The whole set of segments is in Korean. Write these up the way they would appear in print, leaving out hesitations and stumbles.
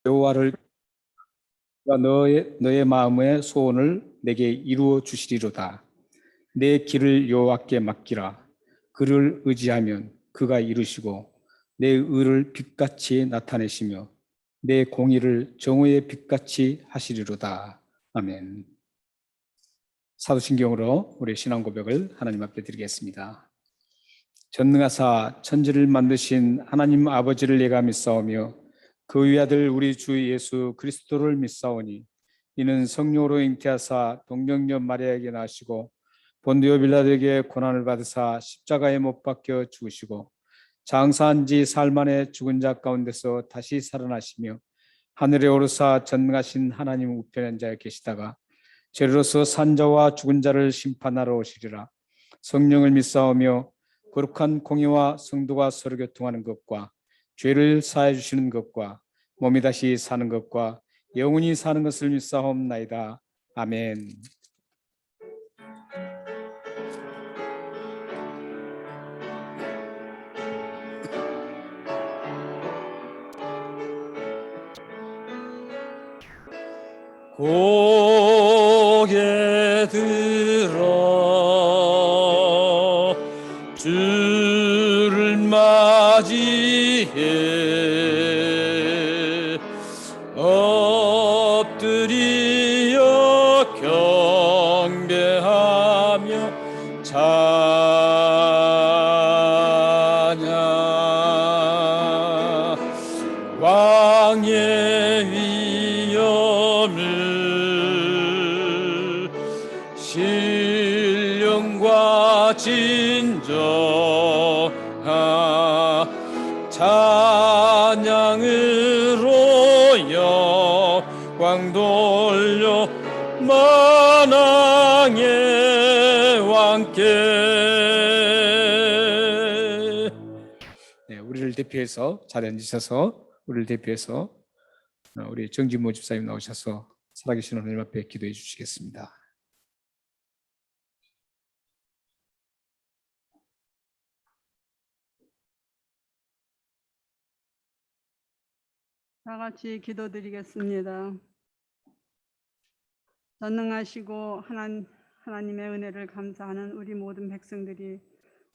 여호와를 너의 마음의 소원을 내게 이루어 주시리로다. 내 길을 여호와께 맡기라. 그를 의지하면 그가 이루시고 내 의를 빛같이 나타내시며 내 공의를 정오의 빛같이 하시리로다. 아멘. 사도신경으로 우리 신앙 고백을 하나님 앞에 드리겠습니다. 전능하사 천지를 만드신 하나님 아버지를 내가 믿사오며 그 위아들 우리 주 예수 그리스도를 믿사오니 이는 성령으로 잉태하사 동정녀 마리아에게 나시고 본디오 빌라도에게 고난을 받으사 십자가에 못 박혀 죽으시고 장사한 지 사흘 만에 죽은 자 가운데서 다시 살아나시며 하늘에 오르사 전능하신 하나님 우편에 앉아 계시다가 죄로서 산 자와 죽은 자를 심판하러 오시리라. 성령을 믿사오며 거룩한 공의와 성도가 서로 교통하는 것과 죄를 사해 주시는 것과 몸이 다시 사는 것과 영원히 사는 것을 믿사옵나이다. 아멘. 고개 들어 주를 맞이해 엎드리어 경배하며 찬양 왕의 위엄을 신령과 진정한 찬양으로 영광 돌려 만왕의 왕께. 네, 우리를 대표해서 자리에 앉으셔서 우리를 대표해서 우리 정진모 집사님 나오셔서 살아계신 하나님 앞에 기도해 주시겠습니다. 다 같이 기도드리겠습니다. 전능하시고 하나님의 은혜를 감사하는 우리 모든 백성들이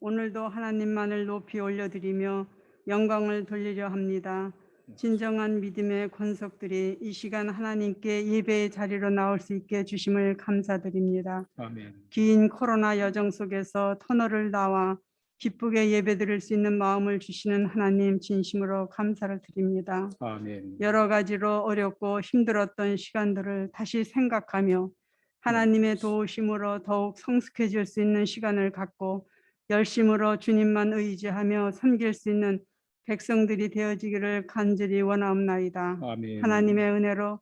오늘도 하나님만을 높이 올려드리며 영광을 돌리려 합니다. 진정한 믿음의 권속들이 이 시간 하나님께 예배의 자리로 나올 수 있게 주심을 감사드립니다. 아멘. 긴 코로나 여정 속에서 터널을 나와 기쁘게 예배드릴 수 있는 마음을 주시는 하나님 진심으로 감사를 드립니다. 아멘. 여러 가지로 어렵고 힘들었던 시간들을 다시 생각하며 하나님의 도우심으로 더욱 성숙해질 수 있는 시간을 갖고 열심으로 주님만 의지하며 섬길 수 있는 백성들이 되어지기를 간절히 원하옵나이다. 아멘. 하나님의 은혜로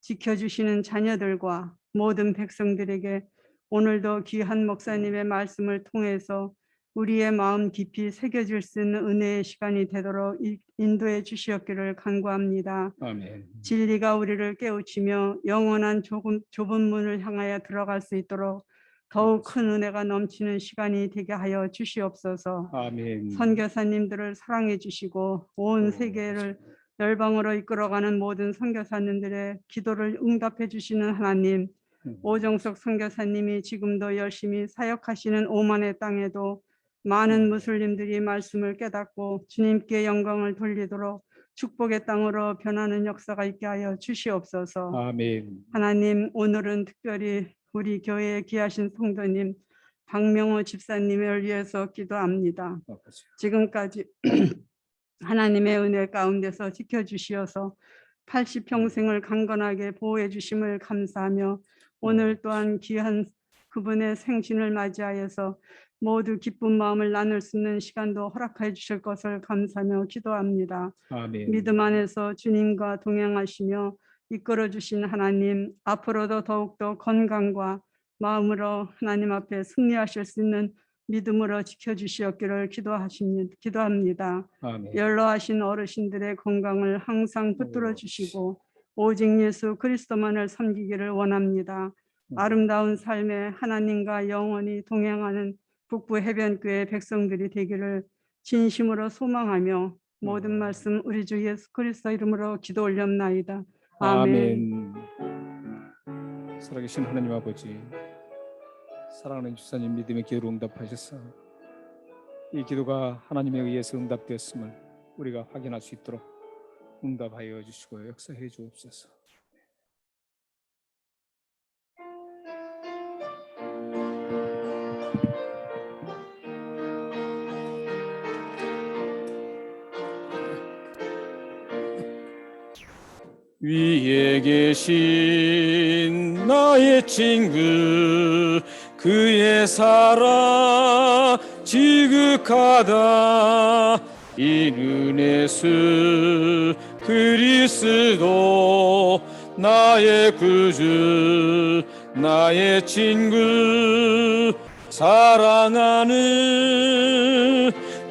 지켜주시는 자녀들과 모든 백성들에게 오늘도 귀한 목사님의 말씀을 통해서 우리의 마음 깊이 새겨질 수 있는 은혜의 시간이 되도록 인도해 주시옵기를 간구합니다. 아멘. 진리가 우리를 깨우치며 영원한 좁은 문을 향하여 들어갈 수 있도록 더욱 큰 은혜가 넘치는 시간이 되게 하여 주시옵소서. 아멘. 선교사님들을 사랑해 주시고 온 세계를 열방으로 이끌어가는 모든 선교사님들의 기도를 응답해 주시는 하나님, 오정석 선교사님이 지금도 열심히 사역하시는 오만의 땅에도 많은 무슬림들이 말씀을 깨닫고 주님께 영광을 돌리도록 축복의 땅으로 변하는 역사가 있게 하여 주시옵소서. 아멘. 하나님, 오늘은 특별히 우리 교회에 귀하신 성도님 박명호 집사님을 위해서 기도합니다. 지금까지 하나님의 은혜 가운데서 지켜주시어서 80평생을 강건하게 보호해 주심을 감사하며 오늘 또한 귀한 그분의 생신을 맞이하여서 모두 기쁜 마음을 나눌 수 있는 시간도 허락해 주실 것을 감사하며 기도합니다. 아멘. 믿음 안에서 주님과 동행하시며 이끌어 주신 하나님, 앞으로도 더욱더 건강과 마음으로 하나님 앞에 승리하실 수 있는 믿음으로 지켜주시옵기를 기도합니다. 아멘. 연로하신 어르신들의 건강을 항상 붙들어 주시고 오직 예수 그리스도만을 섬기기를 원합니다. 아름다운 삶에 하나님과 영원히 동행하는 북부 해변교회 백성들이 되기를 진심으로 소망하며 모든 말씀 우리 주 예수 그리스도 이름으로 기도 올렸나이다. 아멘. 아멘. 살아계신 하나님 아버지, 사랑하는 주사님 믿음의 기도로 응답하셔서 이 기도가 하나님에 의해서 응답되었음을 우리가 확인할 수 있도록 응답하여 주시고 역사해 주옵소서. 위에 계신 나의 친구, 그의 사랑 지극하다. 이는 예수 그리스도 나의 구주, 나의 친구, 사랑하는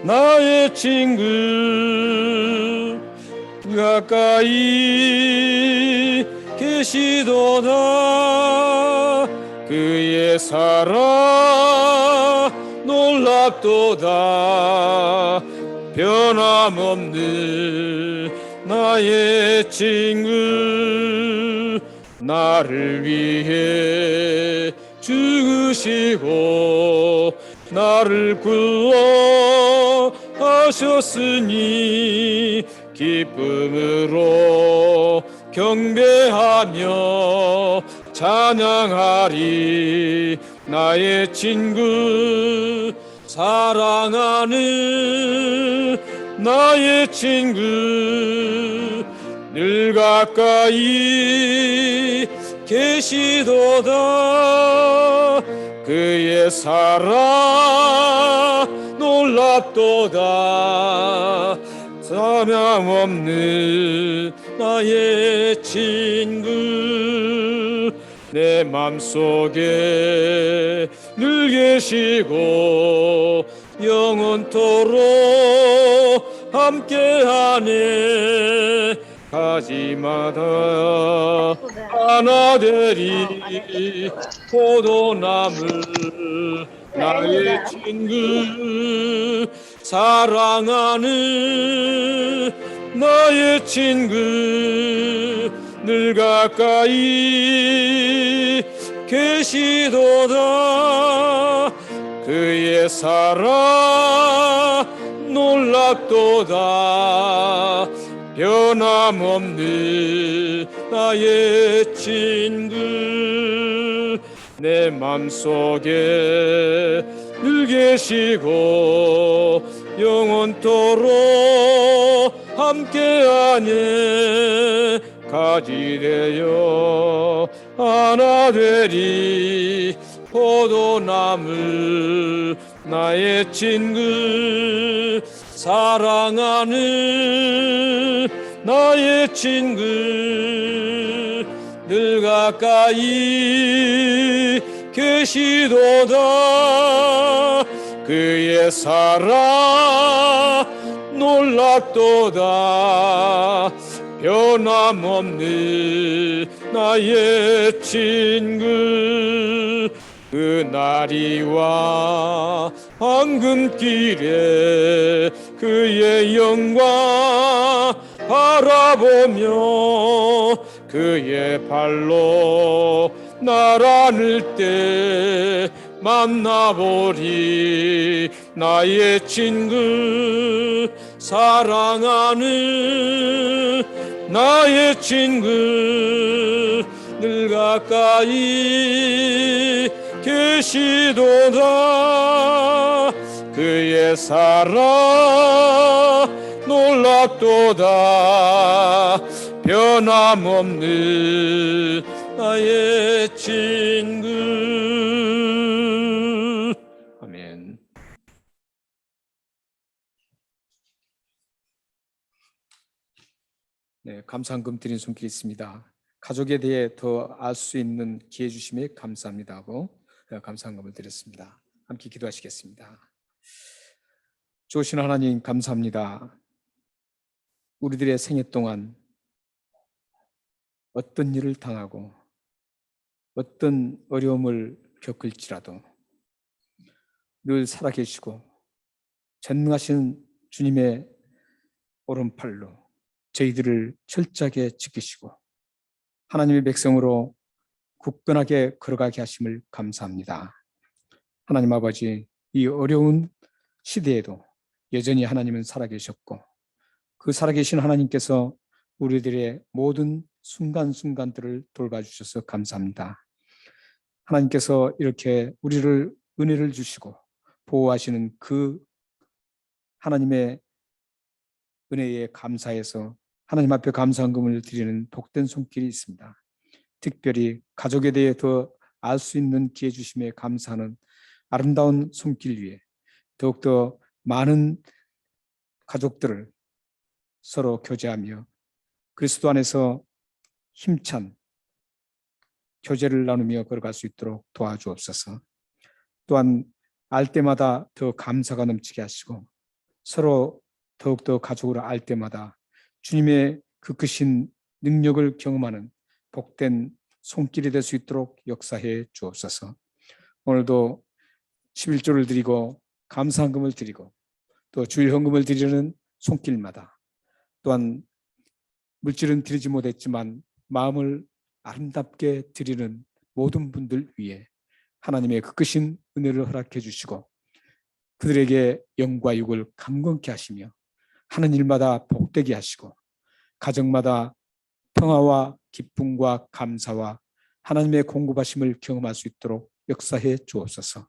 나의 친구, 가까이 계시도다. 그의 사랑 놀랍도다. 변함없는 나의 친구, 나를 위해 죽으시고 나를 구원하셨으니 기쁨으로 경배하며 찬양하리. 나의 친구, 사랑하는 나의 친구, 늘 가까이 계시도다. 그의 사랑 놀랍도다. 사명없는 나의 친구, 내 맘속에 늘 계시고 영원토록 함께하네. 가지마다 하나 되리 포도나무, 나의 친구, 사랑하는 나의 친구, 늘 가까이 계시도다. 그의 사랑 놀랍도다. 변함없는 나의 친구, 내 맘속에 늘 계시고 영원토록 함께하네. 가지 되어 하나 되리 포도나무, 나의 친구, 사랑하는 나의 친구, 늘 가까이 계시도다. 그의 사랑 놀랍도다. 변함없는 나의 친구, 그날이와 황금길에 그의 영광 바라보며 그의 발로 날 안을 때 만나보리. 나의 친구, 사랑하는 나의 친구, 늘 가까이 계시도다. 그의 사랑 놀랍도다. 변함없는 나의 친구. 아멘. 네, 감사한금 드린 손길이 있습니다. 가족에 대해 더 알 수 있는 기회 주심에 감사합니다 하고 감사한금을 드렸습니다. 함께 기도하시겠습니다. 좋으신 하나님 감사합니다. 우리들의 생애 동안 어떤 일을 당하고 어떤 어려움을 겪을지라도 늘 살아계시고 전능하신 주님의 오른팔로 저희들을 철저하게 지키시고 하나님의 백성으로 굳건하게 걸어가게 하심을 감사합니다. 하나님 아버지, 이 어려운 시대에도 여전히 하나님은 살아계셨고 그 살아계신 하나님께서 우리들의 모든 순간순간들을 돌봐주셔서 감사합니다. 하나님께서 이렇게 우리를 은혜를 주시고 보호하시는 그 하나님의 은혜에 감사해서 하나님 앞에 감사헌금을 드리는 복된 손길이 있습니다. 특별히 가족에 대해 더 알 수 있는 기회 주심에 감사하는 아름다운 손길 위에 더욱더 많은 가족들을 서로 교제하며 그리스도 안에서 힘찬 교제를 나누며 걸어갈 수 있도록 도와주옵소서. 또한 알 때마다 더 감사가 넘치게 하시고 서로 더욱더 가족으로 알 때마다 주님의 그 크신 능력을 경험하는 복된 손길이 될 수 있도록 역사해 주옵소서. 오늘도 11조를 드리고 감사헌금을 드리고 또 주일 헌금을 드리는 손길마다 또한 물질은 드리지 못했지만 마음을 아름답게 드리는 모든 분들 위해 하나님의 그 크신 은혜를 허락해 주시고 그들에게 영과 육을 감건케 하시며 하는 일마다 복되게 하시고 가정마다 평화와 기쁨과 감사와 하나님의 공급하심을 경험할 수 있도록 역사해 주옵소서.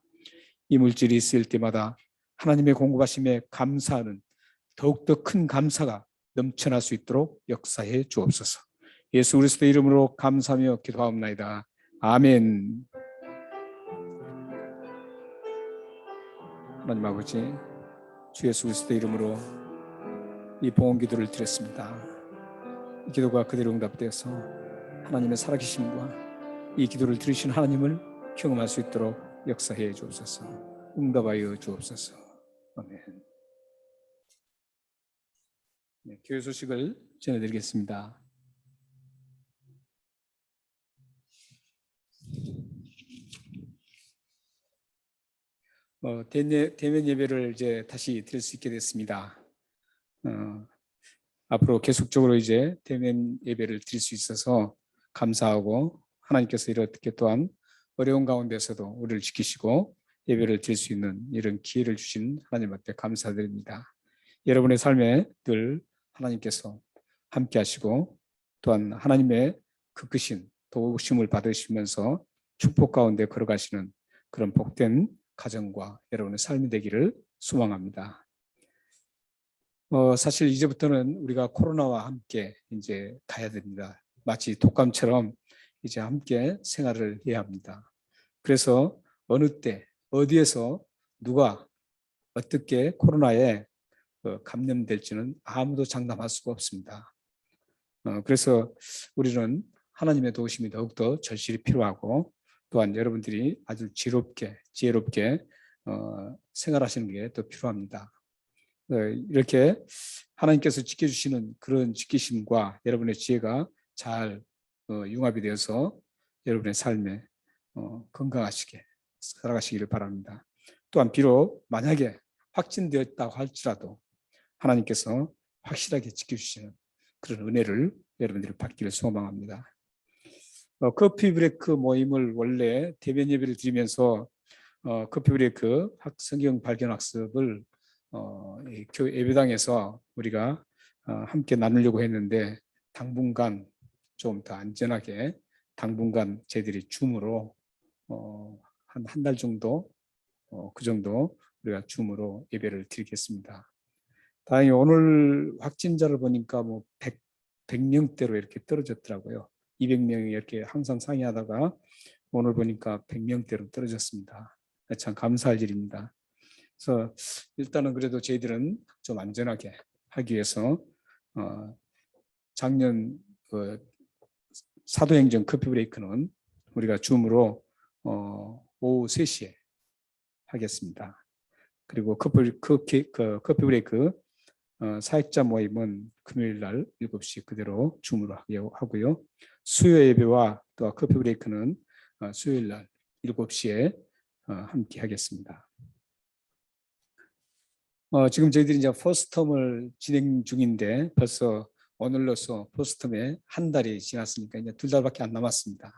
이 물질이 있을 때마다 하나님의 공급하심에 감사하는 더욱더 큰 감사가 넘쳐날 수 있도록 역사해 주옵소서. 예수 그리스도 이름으로 감사하며 기도하옵나이다. 아멘. 하나님 아버지, 주 예수 그리스도 이름으로 이 봉헌 기도를 드렸습니다. 이 기도가 그대로 응답되어서 하나님의 살아계심과 이 기도를 들으신 하나님을 경험할 수 있도록 역사해 주옵소서. 응답하여 주옵소서. 아멘. 네, 교회 소식을 전해드리겠습니다. 대면 예배를 이제 다시 드릴 수 있게 됐습니다. 앞으로 계속적으로 이제 대면 예배를 드릴 수 있어서 감사하고 하나님께서 이렇게 또한 어려운 가운데서도 우리를 지키시고 예배를 드릴 수 있는 이런 기회를 주신 하나님 앞에 감사드립니다. 여러분의 삶에 늘 하나님께서 함께 하시고 또한 하나님의 그 크신 도우심을 받으시면서 축복 가운데 걸어가시는 그런 복된 가정과 여러분의 삶이 되기를 소망합니다. 사실 이제부터는 우리가 코로나와 함께 이제 가야 됩니다. 마치 독감처럼 이제 함께 생활을 해야 합니다. 그래서 어느 때 어디에서 누가 어떻게 코로나에 감염될지는 아무도 장담할 수가 없습니다. 그래서 우리는 하나님의 도우심이 더욱더 절실히 필요하고 또한 여러분들이 아주 지혜롭게 생활하시는 게 더 필요합니다. 이렇게 하나님께서 지켜주시는 그런 지키심과 여러분의 지혜가 잘 융합이 되어서 여러분의 삶에 건강하시게 살아가시기를 바랍니다. 또한 비록 만약에 확진되었다고 할지라도 하나님께서 확실하게 지켜주시는 그런 은혜를 여러분들이 받기를 소망합니다. 커피 브레이크 모임을 원래 대면 예배를 드리면서 커피 브레이크 성경 발견 학습을 예배당에서 우리가 함께 나누려고 했는데 당분간 좀 더 안전하게 당분간 저희들이 줌으로 한 달 정도 그 정도 우리가 줌으로 예배를 드리겠습니다. 다행히 오늘 확진자를 보니까 뭐 100명대로 이렇게 떨어졌더라고요. 200명이 이렇게 항상 상의하다가 오늘 보니까 100명대로 떨어졌습니다. 참 감사할 일입니다. 그래서 일단은 그래도 저희들은 좀 안전하게 하기 위해서 작년 사도행전 커피 브레이크는 우리가 줌으로 오후 3시에 하겠습니다. 그리고 커피 브레이크 사역자 모임은 금요일 날 7시 그대로 줌으로 하고요. 수요 예배와 또 커피 브레이크는 수요일 날 7시에 함께 하겠습니다. 지금 저희들이 이제 포스텀을 진행 중인데 벌써 오늘로서 포스텀에 한 달이 지났으니까 이제 2달밖에 안 남았습니다.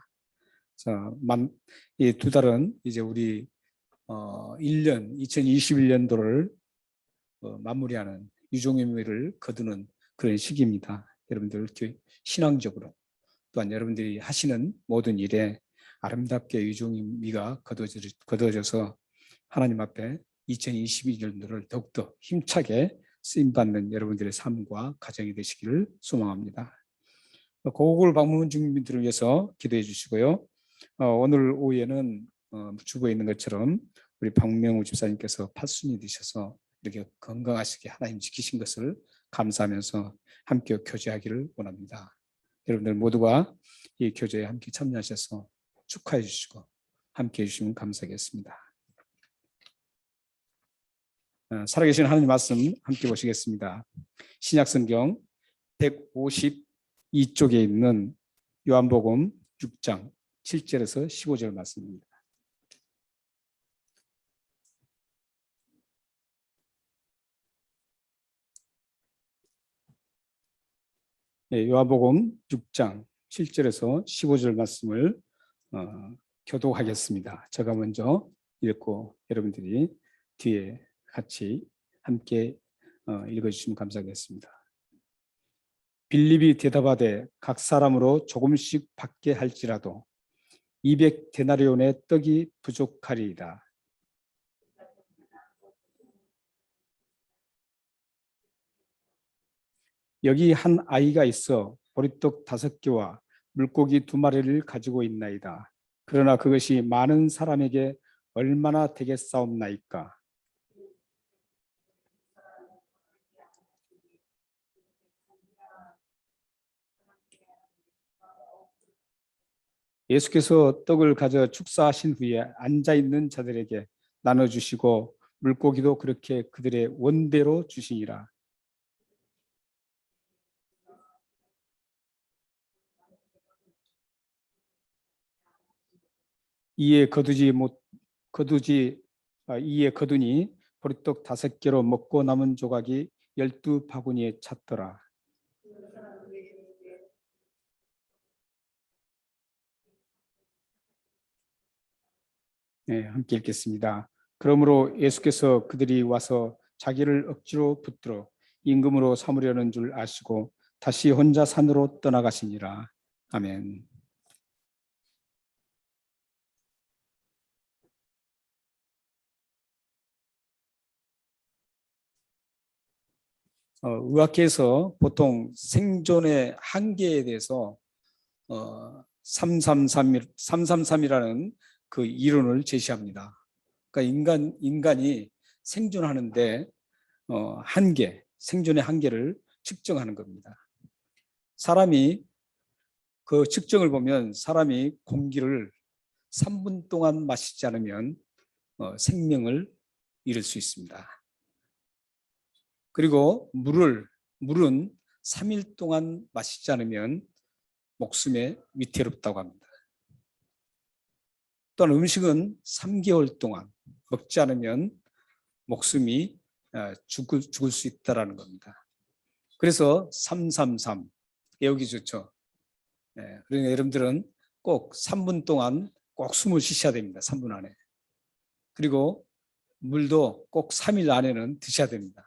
이 2달은 이제 우리 1년 2021년도를 마무리하는 유종의미를 거두는 그런 시기입니다. 여러분들 신앙적으로 또한 여러분들이 하시는 모든 일에 아름답게 유종의미가 거두어져서 하나님 앞에 2022년도를 더욱더 힘차게 쓰임받는 여러분들의 삶과 가정이 되시기를 소망합니다. 고국을 방문 중인 분들을 위해서 기도해 주시고요. 오늘 오후에는 주보에 있는 것처럼 우리 박명우 집사님께서 팔순이 되셔서 이렇게 건강하시게 하나님 지키신 것을 감사하면서 함께 교제하기를 원합니다. 여러분들 모두가 이 교제에 함께 참여하셔서 축하해 주시고 함께 해주시면 감사하겠습니다. 살아계신 하나님 말씀 함께 보시겠습니다. 신약성경 152쪽에 있는 요한복음 6장 7절에서 15절 말씀입니다. 요한복음 6장 7절에서 15절 말씀을 교독하겠습니다. 제가 먼저 읽고 여러분들이 뒤에 같이 함께 읽어주시면 감사하겠습니다. 빌립이 대답하되 각 사람으로 조금씩 받게 할지라도 200데나리온의 떡이 부족하리이다. 여기 한 아이가 있어 보리떡 5개와 물고기 2마리를 가지고 있나이다. 그러나 그것이 많은 사람에게 얼마나 되겠사옵나이까. 예수께서 떡을 가져 축사하신 후에 앉아있는 자들에게 나눠주시고 물고기도 그렇게 그들의 원대로 주시니라. 이에 거두니 보리떡 5개로 먹고 남은 조각이 12바구니에 찼더라. 네, 함께 읽겠습니다. 그러므로 예수께서 그들이 와서 자기를 억지로 붙들어 임금으로 삼으려는 줄 아시고 다시 혼자 산으로 떠나가시니라. 아멘. 의학계에서 보통 생존의 한계에 대해서 333이라는 그 이론을 제시합니다. 그러니까 인간이 생존하는데 생존의 한계를 측정하는 겁니다. 사람이 그 측정을 보면 사람이 공기를 3분 동안 마시지 않으면 생명을 잃을 수 있습니다. 그리고 물은 3일 동안 마시지 않으면 목숨에 위태롭다고 합니다. 또한 음식은 3개월 동안 먹지 않으면 목숨이 죽을 수 있다는 겁니다. 그래서 333 외우기 좋죠. 그러니까 여러분들은 꼭 3분 동안 꼭 숨을 쉬셔야 됩니다. 3분 안에. 그리고 물도 꼭 3일 안에는 드셔야 됩니다.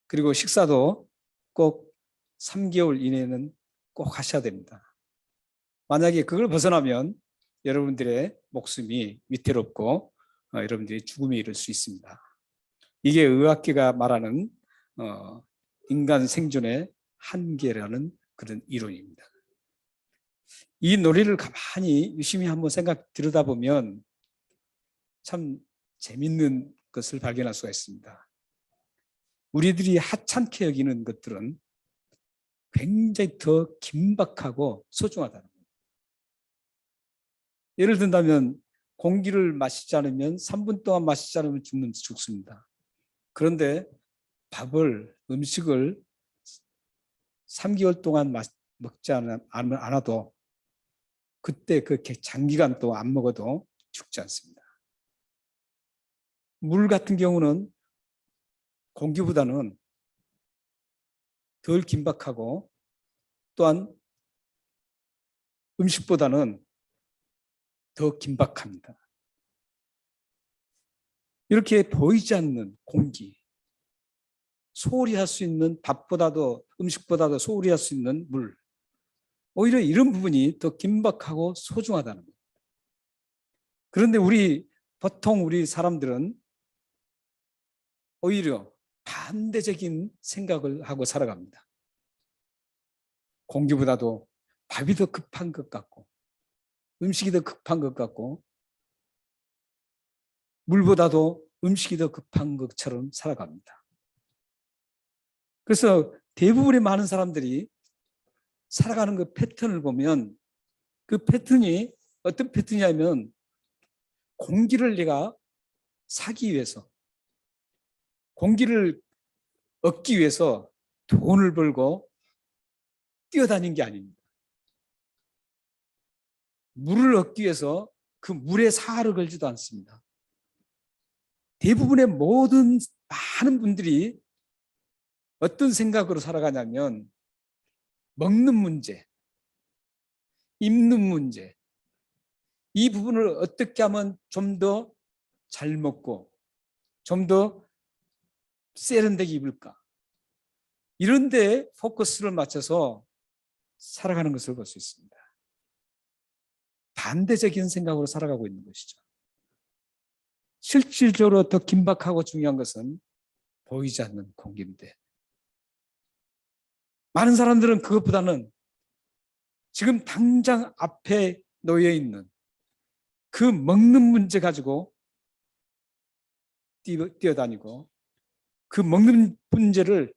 그리고 식사도 꼭 3개월 이내에는 꼭 하셔야 됩니다. 만약에 그걸 벗어나면 여러분들의 목숨이 위태롭고 여러분들이 죽음에 이를 수 있습니다. 이게 의학계가 말하는 인간 생존의 한계라는 그런 이론입니다. 이 논리를 가만히 유심히 한번 들여다보면 참 재밌는 것을 발견할 수가 있습니다. 우리들이 하찮게 여기는 것들은 굉장히 더 긴박하고 소중하다는 겁니다. 예를 든다면 공기를 마시지 않으면 3분 동안 마시지 않으면 죽습니다. 그런데 음식을 3개월 동안 먹지 않아도 그때 그 장기간 또 안 먹어도 죽지 않습니다. 물 같은 경우는 공기보다는 덜 긴박하고 또한 음식보다는 더 긴박합니다. 이렇게 보이지 않는 공기, 소홀히 할 수 있는 밥보다도 음식보다도 소홀히 할 수 있는 물, 오히려 이런 부분이 더 긴박하고 소중하다는 거예요. 그런데 보통 우리 사람들은 오히려 반대적인 생각을 하고 살아갑니다. 공기보다도 밥이 더 급한 것 같고 음식이 더 급한 것 같고 물보다도 음식이 더 급한 것처럼 살아갑니다. 그래서 대부분의 많은 사람들이 살아가는 그 패턴을 보면 그 패턴이 어떤 패턴이냐면 공기를 내가 사기 위해서 공기를 얻기 위해서 돈을 벌고 뛰어다닌 게 아닙니다. 물을 얻기 위해서 그 물에 사활을 걸지도 않습니다. 대부분의 많은 분들이 어떤 생각으로 살아가냐면 먹는 문제, 입는 문제, 이 부분을 어떻게 하면 좀 더 잘 먹고 좀 더 세련되게 입을까, 이런 데 포커스를 맞춰서 살아가는 것을 볼 수 있습니다. 반대적인 생각으로 살아가고 있는 것이죠. 실질적으로 더 긴박하고 중요한 것은 보이지 않는 공기인데 많은 사람들은 그것보다는 지금 당장 앞에 놓여 있는 그 먹는 문제 가지고 뛰어다니고 그 먹는 문제를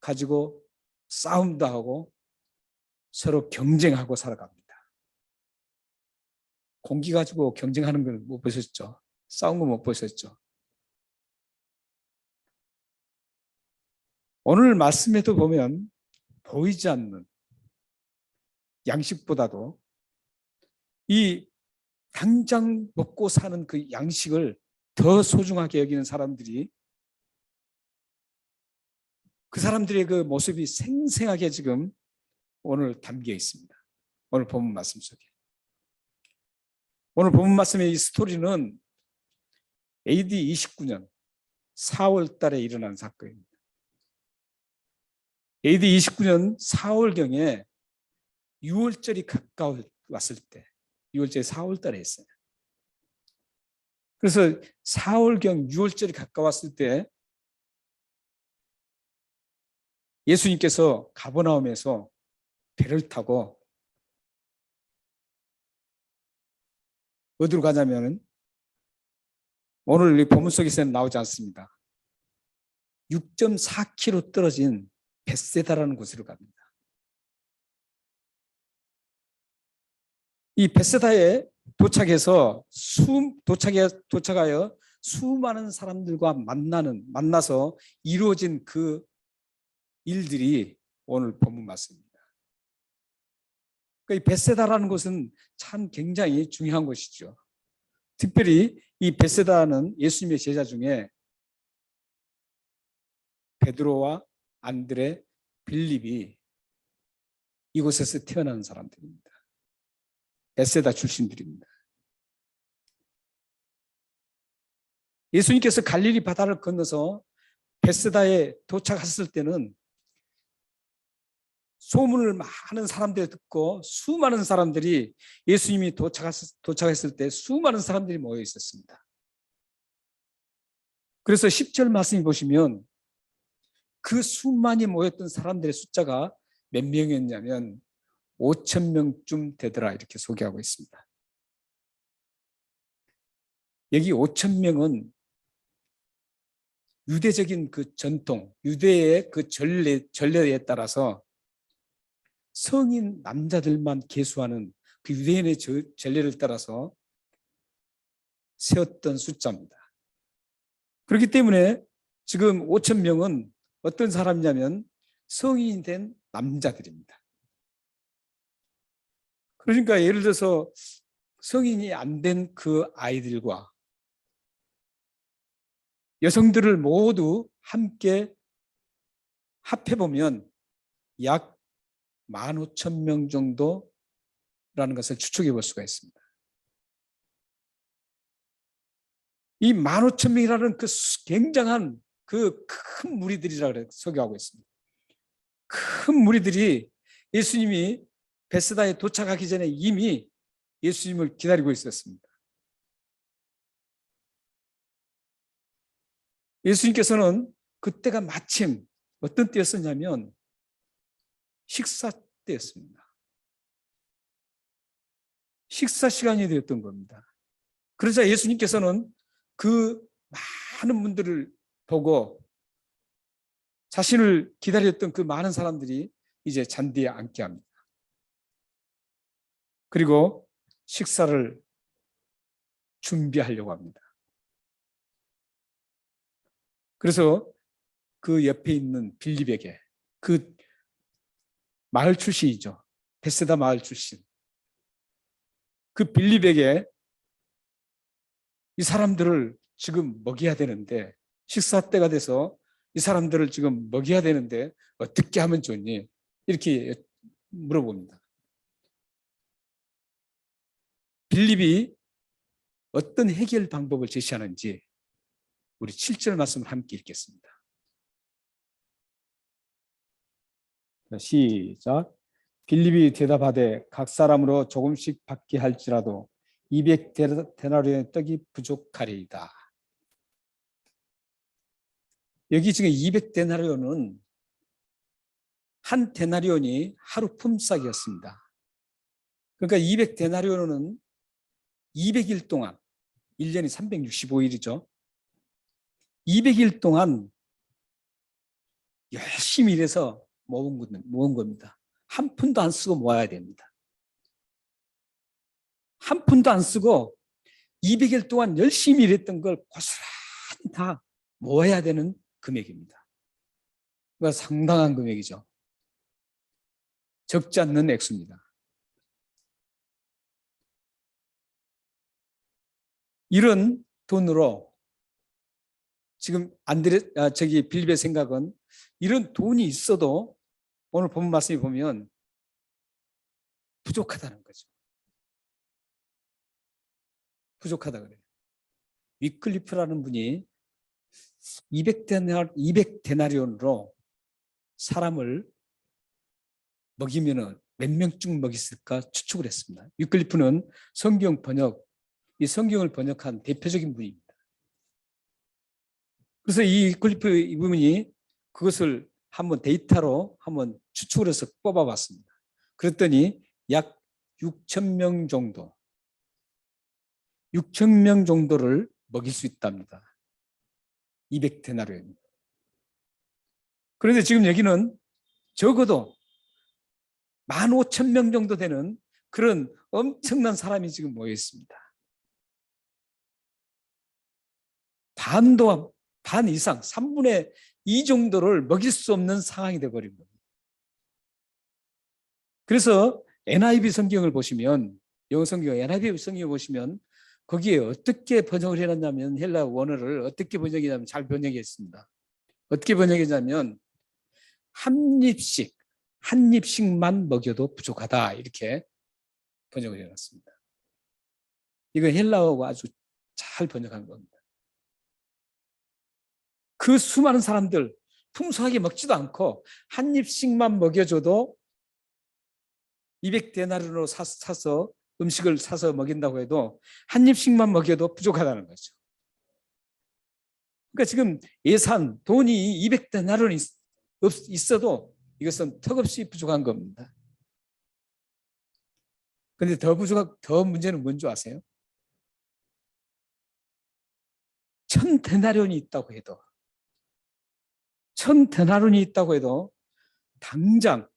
가지고 싸움도 하고 서로 경쟁하고 살아갑니다. 공기 가지고 경쟁하는 걸 못 보셨죠? 싸운 거 못 보셨죠? 오늘 말씀에도 보면 보이지 않는 양식보다도 이 당장 먹고 사는 그 양식을 더 소중하게 여기는 사람들이, 그 사람들의 그 모습이 생생하게 지금 오늘 담겨 있습니다. 오늘 본문 말씀 속에. 오늘 본문 말씀의 이 스토리는 AD 29년 4월 달에 일어난 사건입니다. AD 29년 4월경에 6월절이 가까웠을 때, 6월절이 4월 달에 했어요. 그래서 4월경 6월절이 가까웠을 때 예수님께서 가버나움에서 배를 타고 어디로 가냐면 오늘 이 본문 속에서는 나오지 않습니다. 6.4km 떨어진 벳세다라는 곳으로 갑니다. 이 벳세다에 도착하여 수많은 사람들과 만나서 이루어진 그 일들이 오늘 본문 말씀입니다. 그러니까 이 벳세다라는 곳은 참 굉장히 중요한 곳이죠. 특별히 이 벳세다는 예수님의 제자 중에 베드로와 안드레, 빌립이 이곳에서 태어난 사람들입니다. 벳세다 출신들입니다. 예수님께서 갈릴리 바다를 건너서 벳세다에 도착했을 때는 소문을 많은 사람들이 듣고 수많은 사람들이 예수님이 도착했을 때 수많은 사람들이 모여 있었습니다. 그래서 10절 말씀을 보시면 그 수많이 모였던 사람들의 숫자가 몇 명이었냐면 5,000명쯤 되더라, 이렇게 소개하고 있습니다. 여기 5,000명은 유대적인 그 전통, 유대의 그 전례에 따라서 성인 남자들만 계수하는 그 유대인의 전례를 따라서 세웠던 숫자입니다. 그렇기 때문에 지금 5,000명은 어떤 사람이냐면 성인이 된 남자들입니다. 그러니까 예를 들어서 성인이 안 된 그 아이들과 여성들을 모두 함께 합해보면 약 15,000명 정도라는 것을 추측해 볼 수가 있습니다. 이 15,000명이라는 그 굉장한 그 큰 무리들이라고 소개하고 있습니다. 큰 무리들이 예수님이 베스다에 도착하기 전에 이미 예수님을 기다리고 있었습니다. 예수님께서는 그때가 마침 어떤 때였었냐면 식사 때였습니다. 식사 시간이 되었던 겁니다. 그러자 예수님께서는 그 많은 분들을 보고 자신을 기다렸던 그 많은 사람들이 이제 잔디에 앉게 합니다. 그리고 식사를 준비하려고 합니다. 그래서 그 옆에 있는 빌립에게, 그 마을 출신이죠. 베세다 마을 출신. 그 빌립에게 이 사람들을 지금 먹여야 되는데, 식사 때가 돼서 이 사람들을 지금 먹여야 되는데 어떻게 하면 좋니? 이렇게 물어봅니다. 빌립이 어떤 해결 방법을 제시하는지 우리 7절 말씀을 함께 읽겠습니다. 시작. 빌립이 대답하되 각 사람으로 조금씩 받게 할지라도 200데나리온의 떡이 부족하리이다. 여기 지금 200데나리온은 한 데나리온이 하루 품삯이었습니다. 그러니까 200데나리온은 200일 동안, 1년이 365일이죠. 200일 동안 열심히 일해서 모은 겁니다. 한 푼도 안 쓰고 모아야 됩니다. 한 푼도 안 쓰고 200일 동안 열심히 일했던 걸 고스란히 다 모아야 되는 금액입니다. 그러니까 상당한 금액이죠. 적지 않는 액수입니다. 이런 돈으로 지금 빌립의 생각은 이런 돈이 있어도 오늘 본문 말씀에 보면 부족하다는 거죠. 부족하다 그래요. 위클리프라는 분이 200데나리온으로 사람을 먹이면 몇 명쯤 먹였을까 추측을 했습니다. 위클리프는 이 성경을 번역한 대표적인 분입니다. 그래서 이 위클리프 이분이 그것을 한번 데이터로 한번 추측을 해서 뽑아봤습니다. 그랬더니 약 6,000명 정도, 6,000명 정도를 먹일 수 있답니다. 200데나리온. 그런데 지금 여기는 적어도 15,000명 정도 되는 그런 엄청난 사람이 지금 모여 있습니다. 반 이상, 3분의 2 정도를 먹일 수 없는 상황이 되어버린 겁니다. 그래서 NIV 성경을 보시면, 영어 성경 NIV 성경을 보시면 거기에 어떻게 번역을 해놨냐면, 헬라 원어를 어떻게 번역했냐면 잘 번역했습니다. 어떻게 번역했냐면 한 입씩만 먹여도 부족하다, 이렇게 번역을 해놨습니다. 이거 헬라어가 아주 잘 번역한 겁니다. 그 수많은 사람들 풍성하게 먹지도 않고 한 입씩만 먹여줘도 200데나리온으로 사서 음식을 사서 먹인다고 해도 한 입씩만 먹여도 부족하다는 거죠. 그러니까 지금 예산, 돈이 200데나리온이 있어도 이것은 턱없이 부족한 겁니다. 그런데 더 문제는 뭔지 아세요? 1,000데나리온이 있다고 해도 1,000데나리온이 있다고 해도 당장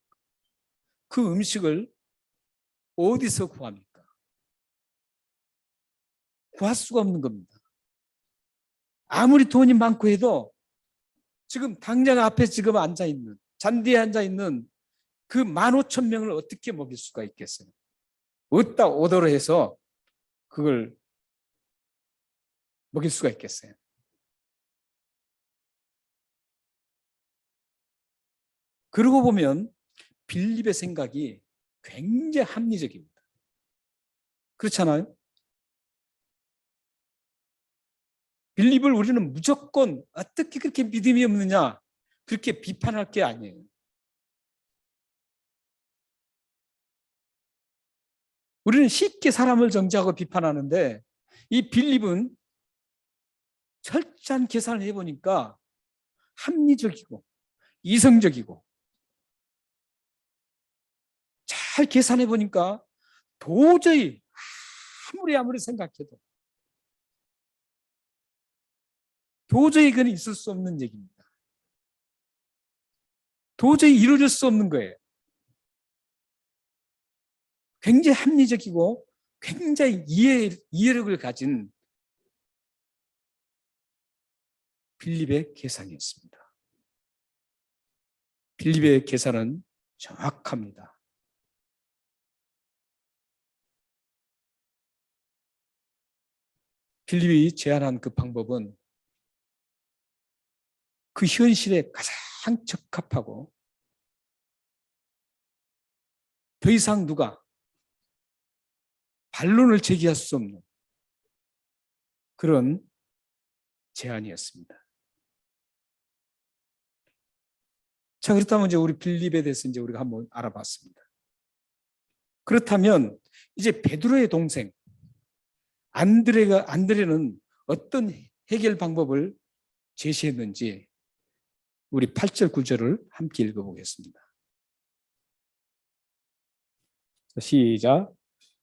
그 음식을 어디서 구합니까? 구할 수가 없는 겁니다. 아무리 돈이 많고 해도 지금 당장 앞에 지금 잔디에 앉아있는 그 15,000명을 어떻게 먹일 수가 있겠어요? 어디다 오더를 해서 그걸 먹일 수가 있겠어요? 그러고 보면 빌립의 생각이 굉장히 합리적입니다. 그렇잖아요? 빌립을 우리는 무조건 어떻게 그렇게 믿음이 없느냐 그렇게 비판할 게 아니에요. 우리는 쉽게 사람을 정죄하고 비판하는데 이 빌립은 철저한 계산을 해보니까 합리적이고 이성적이고 잘 계산해보니까 도저히 아무리 생각해도 도저히 그건 있을 수 없는 얘기입니다. 도저히 이루어질 수 없는 거예요. 굉장히 합리적이고 굉장히 이해력을 가진 빌립의 계산이었습니다. 빌립의 계산은 정확합니다. 빌립이 제안한 그 방법은 그 현실에 가장 적합하고 더 이상 누가 반론을 제기할 수 없는 그런 제안이었습니다. 자, 그렇다면 이제 우리 빌립에 대해서 이제 우리가 한번 알아봤습니다. 그렇다면 이제 베드로의 동생 안드레는 어떤 해결 방법을 제시했는지 우리 8절 9절을 함께 읽어보겠습니다. 시작.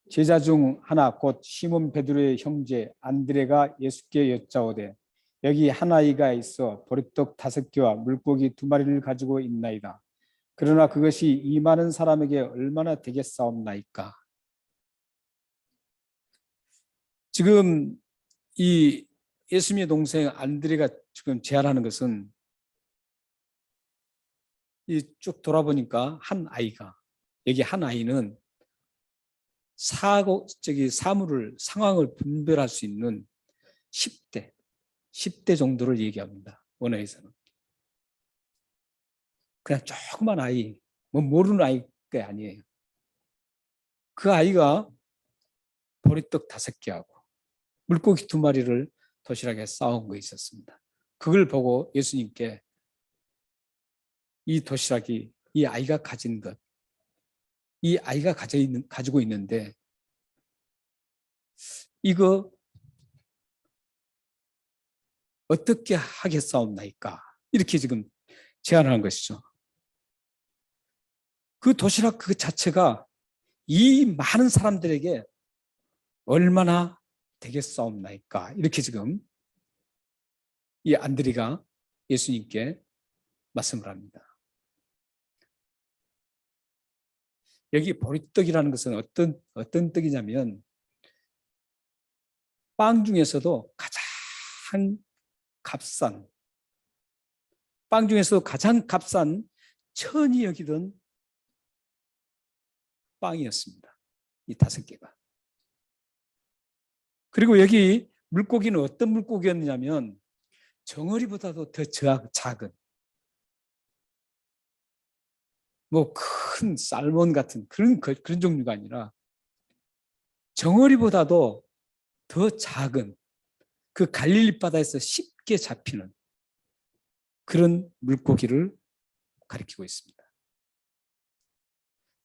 제자 중 하나 곧 시몬 베드로의 형제 안드레가 예수께 여짜오되 여기 한 아이가 있어 보리떡 5개와 물고기 2마리를 가지고 있나이다. 그러나 그것이 이 많은 사람에게 얼마나 되겠사옵나이까. 지금 이 예수님의 동생 안드레가 지금 제안하는 것은 이 쭉 돌아보니까 한 아이가 여기 한 아이는 상황을 분별할 수 있는 10대 정도를 얘기합니다. 원어에서는. 그냥 조그만 아이, 뭐 모르는 아이가 아니에요. 그 아이가 보리떡 5개하고 물고기 2마리를 도시락에 싸온 거 있었습니다. 그걸 보고 예수님께 이 도시락이 이 아이가 가진 것, 이 아이가 가지고 있는데 이거 어떻게 하겠사옵나이까? 이렇게 지금 제안하는 것이죠. 그 도시락 그 자체가 이 많은 사람들에게 얼마나 되겠사옵나이까? 이렇게 지금 이 안드레가 예수님께 말씀을 합니다. 여기 보리떡이라는 것은 어떤 떡이냐면 빵 중에서도 가장 값싼 빵 중에서 가장 값싼 천이 여기던 빵이었습니다. 이 5개가. 그리고 여기 물고기는 어떤 물고기였냐면 정어리보다도 더 작은 뭐 큰 살몬 같은 그런 종류가 아니라 정어리보다도 더 작은 그 갈릴리 바다에서 쉽게 잡히는 그런 물고기를 가리키고 있습니다.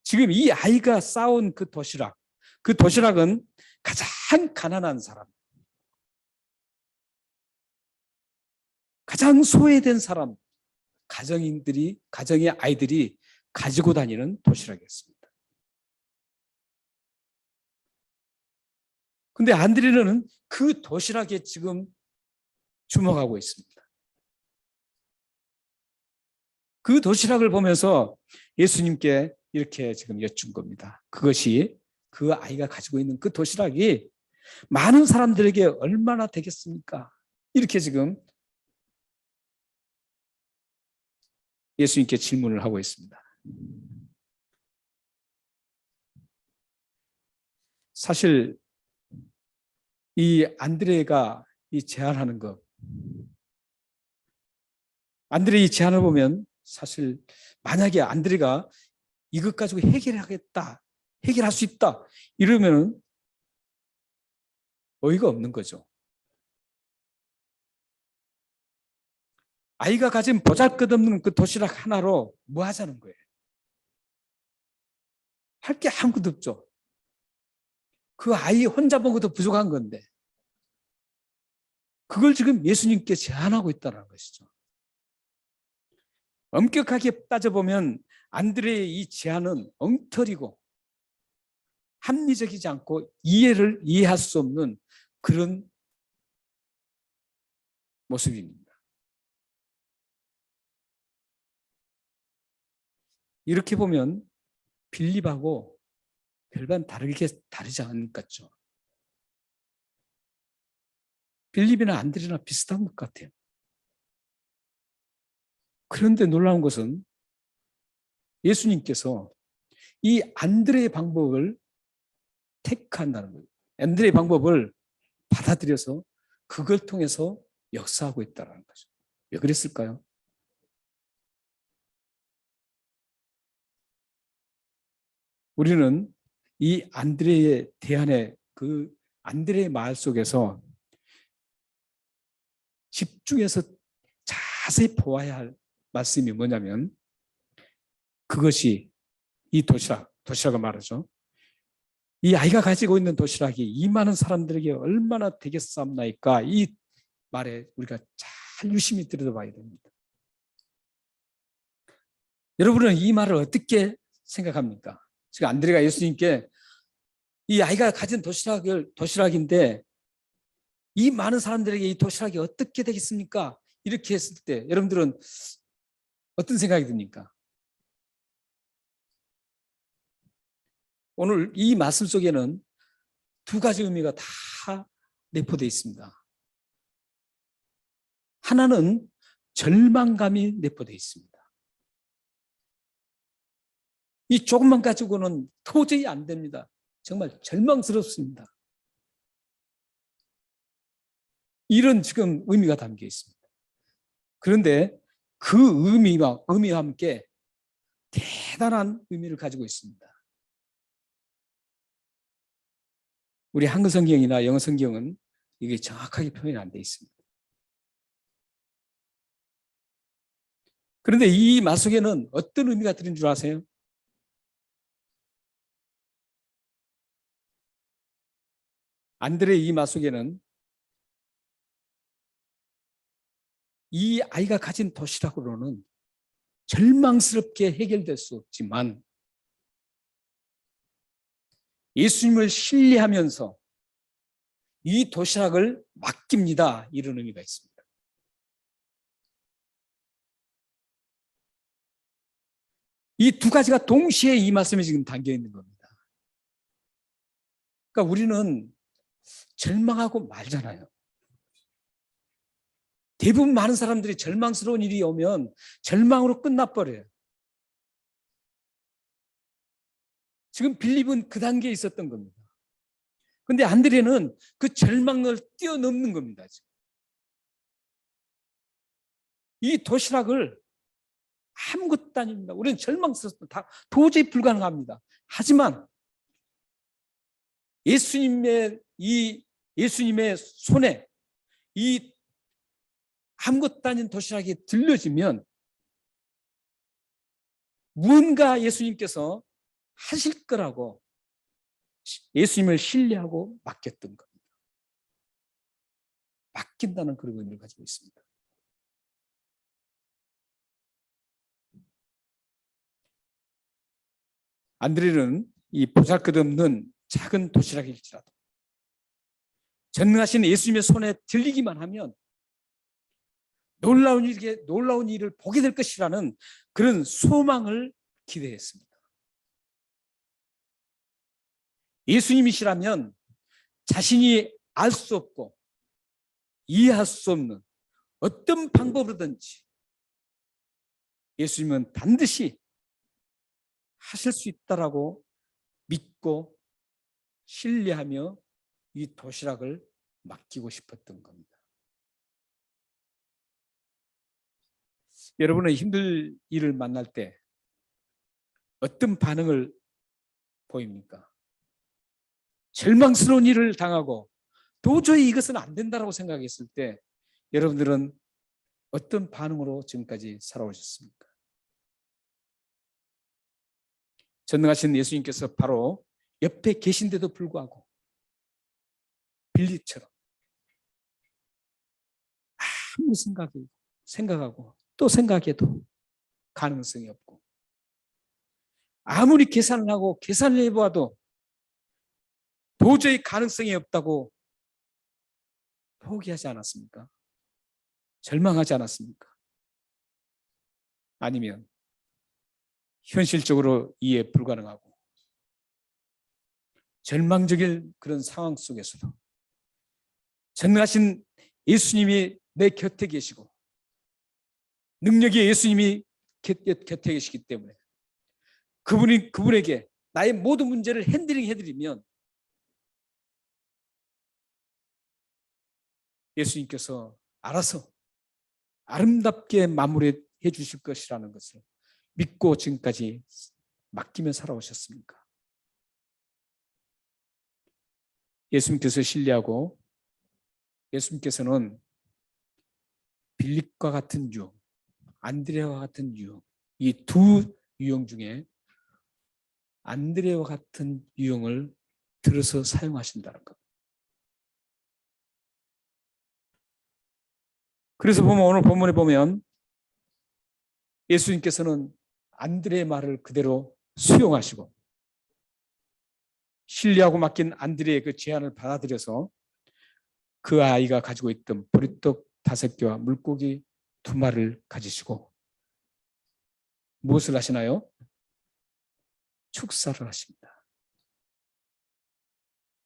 지금 이 아이가 싸온 그 도시락은 가장 가난한 사람, 가장 소외된 사람, 가정의 아이들이 가지고 다니는 도시락이었습니다. 근데 안드레는 그 도시락에 지금 주목하고 있습니다. 그 도시락을 보면서 예수님께 이렇게 지금 여쭌 겁니다. 그것이 그 아이가 가지고 있는 그 도시락이 많은 사람들에게 얼마나 되겠습니까? 이렇게 지금 예수님께 질문을 하고 있습니다. 사실 이 안드레가 이 제안하는 것, 안드레의 제안을 보면 사실 만약에 안드레가 이것 가지고 해결하겠다, 해결할 수 있다 이러면은 어이가 없는 거죠. 아이가 가진 보잘것없는 그 도시락 하나로 뭐 하자는 거예요? 할 게 아무것도 없죠. 그 아이 혼자 먹어도 부족한 건데 그걸 지금 예수님께 제안하고 있다는 것이죠. 엄격하게 따져보면 안드레의 이 제안은 엉터리고 합리적이지 않고 이해할 수 없는 그런 모습입니다. 이렇게 보면 빌립하고 별반 다르지 않겠죠. 빌립이나 안드레나 비슷한 것 같아요. 그런데 놀라운 것은 예수님께서 이 안드레의 방법을 택한다는 거예요. 안드레의 방법을 받아들여서 그걸 통해서 역사하고 있다는 거죠. 왜 그랬을까요? 우리는 이 안드레의 대안의 그 안드레의 말 속에서 집중해서 자세히 보아야 할 말씀이 뭐냐면 그것이 이 도시락을 말하죠. 이 아이가 가지고 있는 도시락이 이 많은 사람들에게 얼마나 되겠사옵나이까 이 말에 우리가 잘 유심히 들여다봐야 됩니다. 여러분은 이 말을 어떻게 생각합니까? 지금 안드레가 예수님께 이 아이가 가진 도시락인데 이 많은 사람들에게 이 도시락이 어떻게 되겠습니까? 이렇게 했을 때 여러분들은 어떤 생각이 듭니까? 오늘 이 말씀 속에는 두 가지 의미가 다 내포되어 있습니다. 하나는 절망감이 내포되어 있습니다. 이 조금만 가지고는 도저히 안 됩니다. 정말 절망스럽습니다. 이런 지금 의미가 담겨 있습니다. 그런데 그 의미와 함께 대단한 의미를 가지고 있습니다. 우리 한글 성경이나 영어 성경은 이게 정확하게 표현이 안 돼 있습니다. 그런데 이 말 속에는 어떤 의미가 들은 줄 아세요? 안드레의 이 말 속에는 이 아이가 가진 도시락으로는 절망스럽게 해결될 수 없지만 예수님을 신뢰하면서 이 도시락을 맡깁니다. 이런 의미가 있습니다. 이 두 가지가 동시에 이 말씀에 지금 담겨 있는 겁니다. 그러니까 우리는 절망하고 말잖아요. 대부분 많은 사람들이 절망스러운 일이 오면 절망으로 끝나버려요. 지금 빌립은 그 단계에 있었던 겁니다. 그런데 안드레는 그 절망을 뛰어넘는 겁니다. 지금. 이 도시락을 아무것도 아닙니다. 우리는 절망스럽습니다. 도저히 불가능합니다. 하지만 예수님의 손에 이 아무것도 아닌 도시락이 들려지면 무언가 예수님께서 하실 거라고 예수님을 신뢰하고 맡겼던 겁니다. 맡긴다는 그런 의미를 가지고 있습니다. 안드레는 이 보잘것없는 작은 도시락일지라도 전능하신 예수님의 손에 들리기만 하면 놀라운 일을 보게 될 것이라는 그런 소망을 기대했습니다. 예수님이시라면 자신이 알 수 없고 이해할 수 없는 어떤 방법으로든지 예수님은 반드시 하실 수 있다라고 믿고 신뢰하며 이 도시락을 맡기고 싶었던 겁니다. 여러분은 힘들 일을 만날 때 어떤 반응을 보입니까? 절망스러운 일을 당하고 도저히 이것은 안 된다고 생각했을 때 여러분들은 어떤 반응으로 지금까지 살아오셨습니까? 전능하신 예수님께서 바로 옆에 계신데도 불구하고 빌립처럼 아무리 생각하고 또 생각해도 가능성이 없고, 아무리 계산을 하고 계산을 해보아도 도저히 가능성이 없다고 포기하지 않았습니까? 절망하지 않았습니까? 아니면 현실적으로 이해 불가능하고 절망적인 그런 상황 속에서도 전능하신 예수님이 내 곁에 계시고 능력의 예수님이 곁에 계시기 때문에 그분에게 나의 모든 문제를 핸들링 해드리면 예수님께서 알아서 아름답게 마무리해 주실 것이라는 것을 믿고 지금까지 맡기며 살아오셨습니까? 예수님께서 신뢰하고 예수님께서는 빌립과 같은 유형, 안드레와 같은 유형, 이 두 유형 중에 안드레와 같은 유형을 들어서 사용하신다는 것. 그래서 보면 오늘 본문에 보면 예수님께서는 안드레의 말을 그대로 수용하시고 신뢰하고 맡긴 안드레의 그 제안을 받아들여서 그 아이가 가지고 있던 보리떡 5개와 물고기 2마리를 가지시고 무엇을 하시나요? 축사를 하십니다.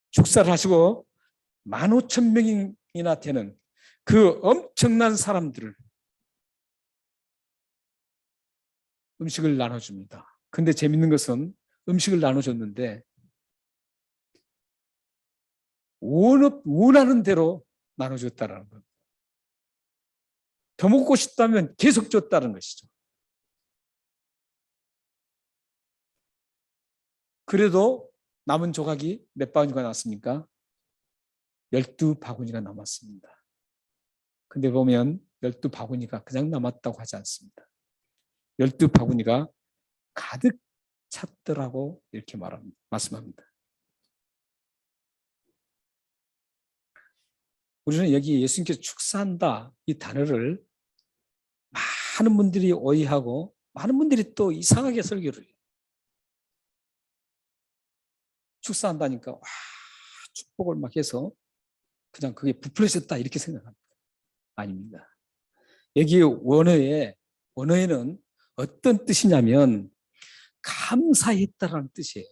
축사를 하시고 15,000명이나 되는 그 엄청난 사람들을 음식을 나눠줍니다. 근데 재밌는 것은 음식을 나눠줬는데 원하는 대로 나눠줬다는 겁니다. 더 먹고 싶다면 계속 줬다는 것이죠. 그래도 남은 조각이 몇 바구니가 남았습니까? 12바구니가 남았습니다. 근데 보면 12바구니가 그냥 남았다고 하지 않습니다. 12바구니가 가득 찼더라고 이렇게 말씀합니다. 우리는 여기 예수님께서 축사한다 이 단어를 많은 분들이 오해하고 많은 분들이 또 이상하게 설교를 해요. 축사한다니까 와, 축복을 막 해서 그냥 그게 부풀어졌다 이렇게 생각합니다. 아닙니다. 여기 원어에는 어떤 뜻이냐면 감사했다라는 뜻이에요.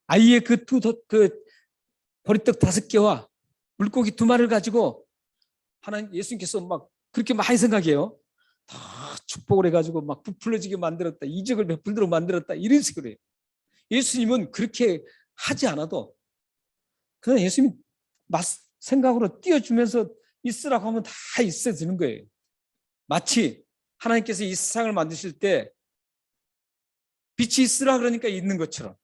아이의 그 보리떡 5개와 물고기 2마리를 가지고 하나님 예수님께서 막 그렇게 많이 생각해요. 다 축복을 해가지고 막 부풀어지게 만들었다. 이적을 베풀도록 만들었다. 이런 식으로 해요. 예수님은 그렇게 하지 않아도 그냥 예수님 생각으로 띄워주면서 있으라고 하면 다 있어지는 거예요. 마치 하나님께서 이 세상을 만드실 때 빛이 있으라 그러니까 있는 것처럼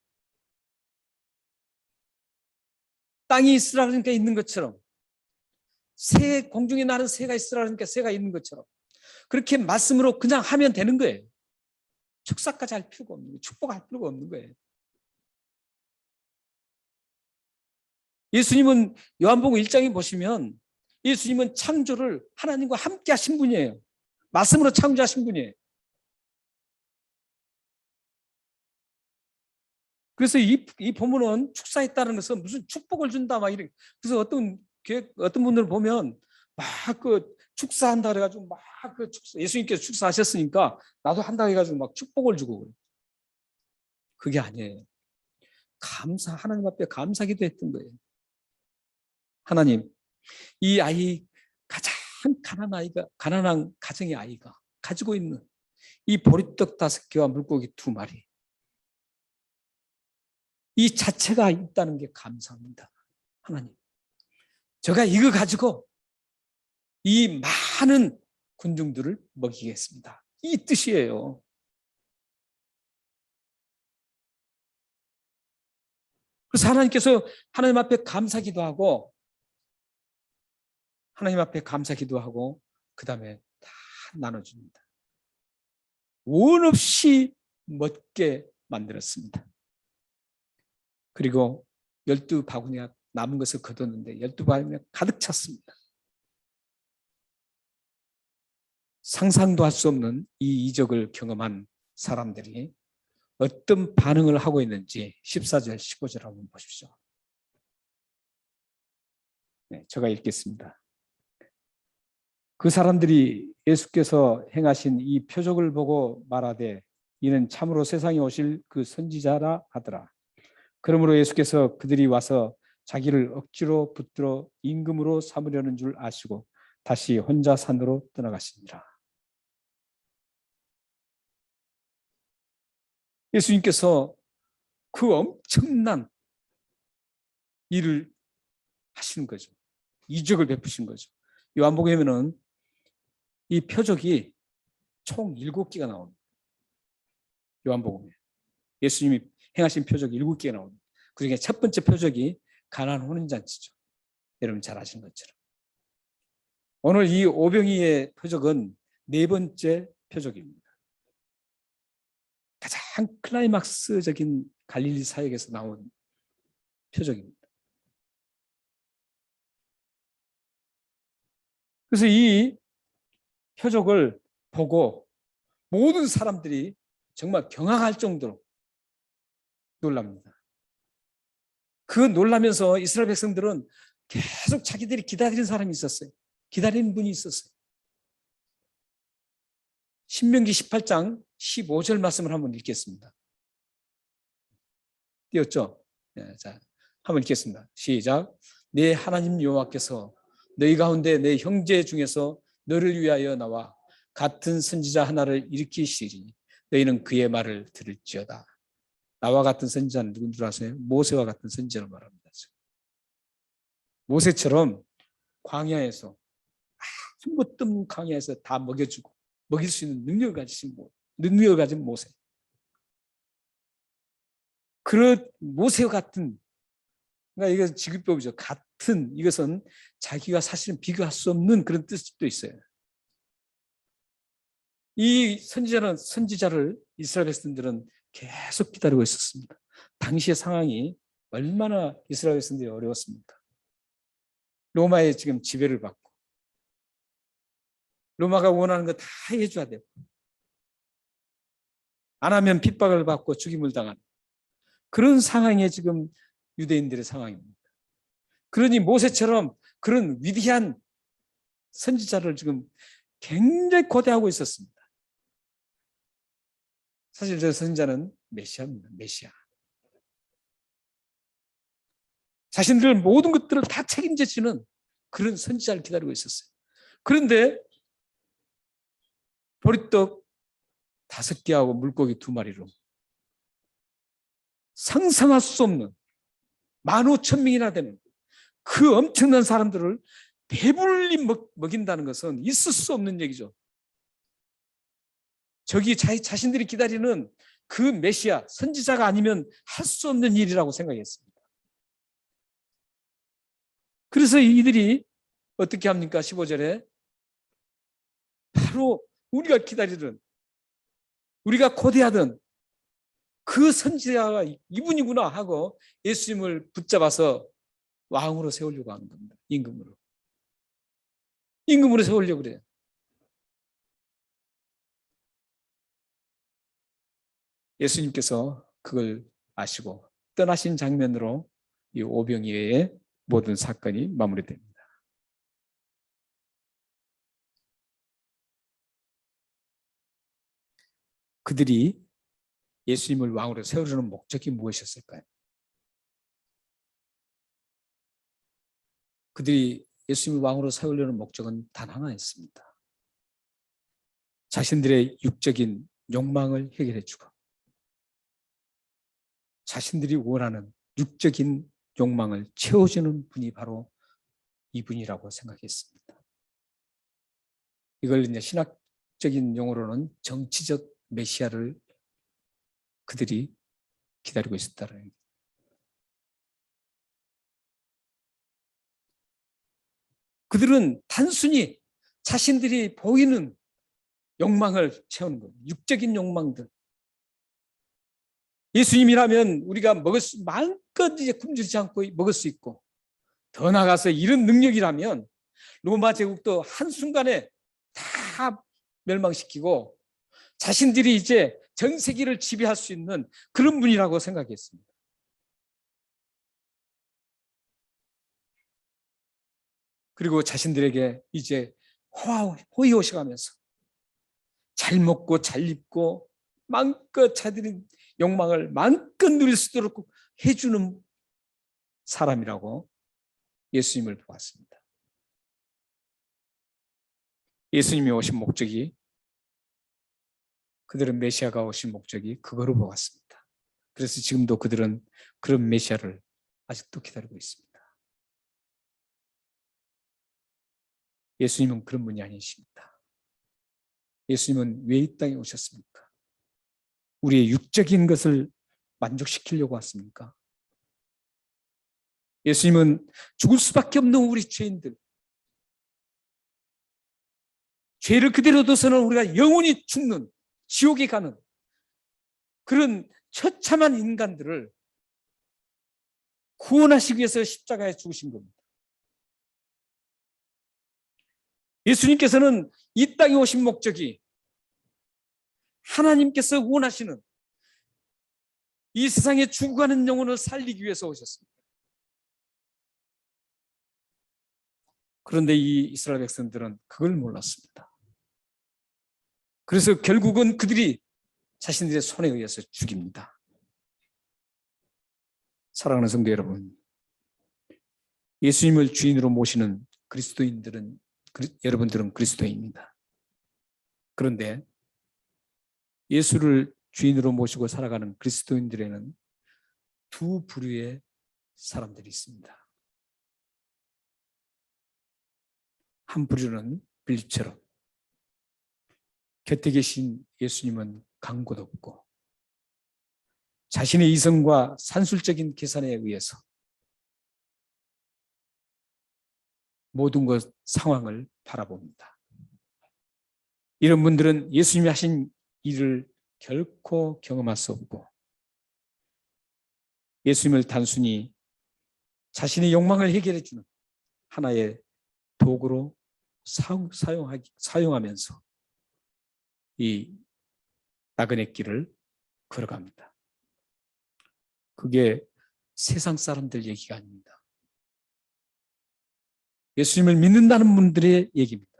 땅이 있으라 그러니까 있는 것처럼 공중에 나는 새가 있으라 그러니까 새가 있는 것처럼 그렇게 말씀으로 그냥 하면 되는 거예요. 축사까지 할 필요가 없는 거예요. 축복할 필요가 없는 거예요. 예수님은 요한복음 1장에 보시면 예수님은 창조를 하나님과 함께 하신 분이에요. 말씀으로 창조하신 분이에요. 그래서 이 본문은 축사했다는 것은 무슨 축복을 준다 막 이래. 그래서 어떤 분들을 보면 막 그 축사한다 그래가지고 막 그 예수님께서 축사하셨으니까 나도 한다 해가지고 막 축복을 주고 그래. 그게 아니에요. 하나님 앞에 감사기도 했던 거예요. 하나님, 이 아이 가장 가난한 가정의 아이가 가지고 있는 이 보리떡 5개와 물고기 2마리 이 자체가 있다는 게 감사합니다. 하나님, 제가 이거 가지고 이 많은 군중들을 먹이겠습니다. 이 뜻이에요. 그래서 하나님 앞에 감사기도 하고, 하나님 앞에 감사기도 하고, 그 다음에 다 나눠줍니다. 원 없이 먹게 만들었습니다. 그리고 12바구니가 남은 것을 거뒀는데 12바구니가 가득 찼습니다. 상상도 할 수 없는 이 이적을 경험한 사람들이 어떤 반응을 하고 있는지 14절, 15절 한번 보십시오. 네, 제가 읽겠습니다. 그 사람들이 예수께서 행하신 이 표적을 보고 말하되 이는 참으로 세상에 오실 그 선지자라 하더라. 그러므로 예수께서 그들이 와서 자기를 억지로 붙들어 임금으로 삼으려는 줄 아시고 다시 혼자 산으로 떠나가시니라. 예수님께서 그 엄청난 일을 하시는 거죠. 이적을 베푸신 거죠. 요한복음에는 이 표적이 총 7개가 나옵니다. 요한복음에 예수님이 행하신 표적이 7개가 나옵니다. 그중에 첫 번째 표적이 가나안 혼인잔치죠. 여러분 잘 아시는 것처럼. 오늘 이 오병이의 표적은 4번째 표적입니다. 가장 클라이막스적인 갈릴리 사역에서 나온 표적입니다. 그래서 이 표적을 보고 모든 사람들이 정말 경악할 정도로 놀랍니다. 그 놀라면서 이스라엘 백성들은 계속 자기들이 기다리는 사람이 있었어요. 기다리는 분이 있었어요. 신명기 18장 15절 말씀을 한번 읽겠습니다. 띄었죠? 네, 자, 한번 읽겠습니다. 시작. 내 하나님 여호와께서 너희 가운데 내 형제 중에서 너를 위하여 나와 같은 선지자 하나를 일으키시리니 너희는 그의 말을 들을지어다. 나와 같은 선지자는 누군 줄 아세요? 모세와 같은 선지자를 말합니다. 모세처럼 광야에서 아무것도 없는 광야에서 다 먹여주고 먹일 수 있는 능력을 가진 모세. 그런 모세와 같은, 그러니까 이거 직위법이죠. 같은, 이것은 자기가 사실은 비교할 수 없는 그런 뜻도 있어요. 이 선지자를 이스라엘 백성들은 계속 기다리고 있었습니다. 당시의 상황이 얼마나 이스라엘 백성들이 어려웠습니까? 로마의 지금 지배를 받고 로마가 원하는 거 다 해줘야 돼요. 안 하면 핍박을 받고 죽임을 당하는 그런 상황에 지금 유대인들의 상황입니다. 그러니 모세처럼 그런 위대한 선지자를 지금 굉장히 고대하고 있었습니다. 사실 저 선지자는 메시아입니다. 메시아. 자신들 모든 것들을 다 책임져주는 그런 선지자를 기다리고 있었어요. 그런데 보리떡 5개하고 물고기 2마리로 상상할 수 없는 15,000명이나 되는 그 엄청난 사람들을 배불리 먹인다는 것은 있을 수 없는 얘기죠. 저기 자신들이 기다리는 그 메시아, 선지자가 아니면 할 수 없는 일이라고 생각했습니다. 그래서 이들이 어떻게 합니까? 15절에 바로 우리가 기다리던, 우리가 고대하던 그 선지자가 이분이구나 하고 예수님을 붙잡아서 왕으로 세우려고 하는 겁니다. 임금으로 세우려고 그래요. 예수님께서 그걸 아시고 떠나신 장면으로 이 오병이어의 모든 사건이 마무리됩니다. 그들이 예수님을 왕으로 세우려는 목적이 무엇이었을까요? 그들이 예수님을 왕으로 세우려는 목적은 단 하나였습니다. 자신들의 육적인 욕망을 해결해주고 자신들이 원하는 육적인 욕망을 채워주는 분이 바로 이분이라고 생각했습니다. 이걸 이제 신학적인 용어로는 정치적 메시아를 그들이 기다리고 있었다는 얘기입니다. 그들은 단순히 자신들이 보이는 욕망을 채우는 거예요. 육적인 욕망들. 예수님이라면 우리가 마음껏 이제 굶주리지 않고 먹을 수 있고, 더 나아가서 이런 능력이라면 로마 제국도 한순간에 다 멸망시키고 자신들이 이제 전 세계를 지배할 수 있는 그런 분이라고 생각했습니다. 그리고 자신들에게 이제 호의호식하면서 잘 먹고 잘 입고 마음껏 자들이 욕망을 마음껏 누릴 수 있도록 해주는 사람이라고 예수님을 보았습니다. 예수님이 오신 목적이, 그들은 메시아가 오신 목적이 그거로 보았습니다. 그래서 지금도 그들은 그런 메시아를 아직도 기다리고 있습니다. 예수님은 그런 분이 아니십니다. 예수님은 왜 이 땅에 오셨습니까? 우리의 육적인 것을 만족시키려고 왔습니까? 예수님은 죽을 수밖에 없는 우리 죄인들, 죄를 그대로 둬서는 우리가 영원히 죽는, 지옥에 가는 그런 처참한 인간들을 구원하시기 위해서 십자가에 죽으신 겁니다. 예수님께서는 이 땅에 오신 목적이 하나님께서 원하시는 이 세상에 죽어가는 영혼을 살리기 위해서 오셨습니다. 그런데 이 이스라엘 백성들은 그걸 몰랐습니다. 그래서 결국은 그들이 자신들의 손에 의해서 죽입니다. 사랑하는 성도 여러분, 예수님을 주인으로 모시는 여러분들은 그리스도인입니다. 그런데 예수를 주인으로 모시고 살아가는 그리스도인들에는 두 부류의 사람들이 있습니다. 한 부류는 빌립처럼 곁에 계신 예수님은 간 곳 없고 자신의 이성과 산술적인 계산에 의해서 모든 것 상황을 바라봅니다. 이런 분들은 예수님이 하신 일을 결코 경험할 수 없고 예수님을 단순히 자신의 욕망을 해결해 주는 하나의 도구로 사용하면서 이 나그네 길을 걸어갑니다. 그게 세상 사람들 얘기가 아닙니다. 예수님을 믿는다는 분들의 얘기입니다.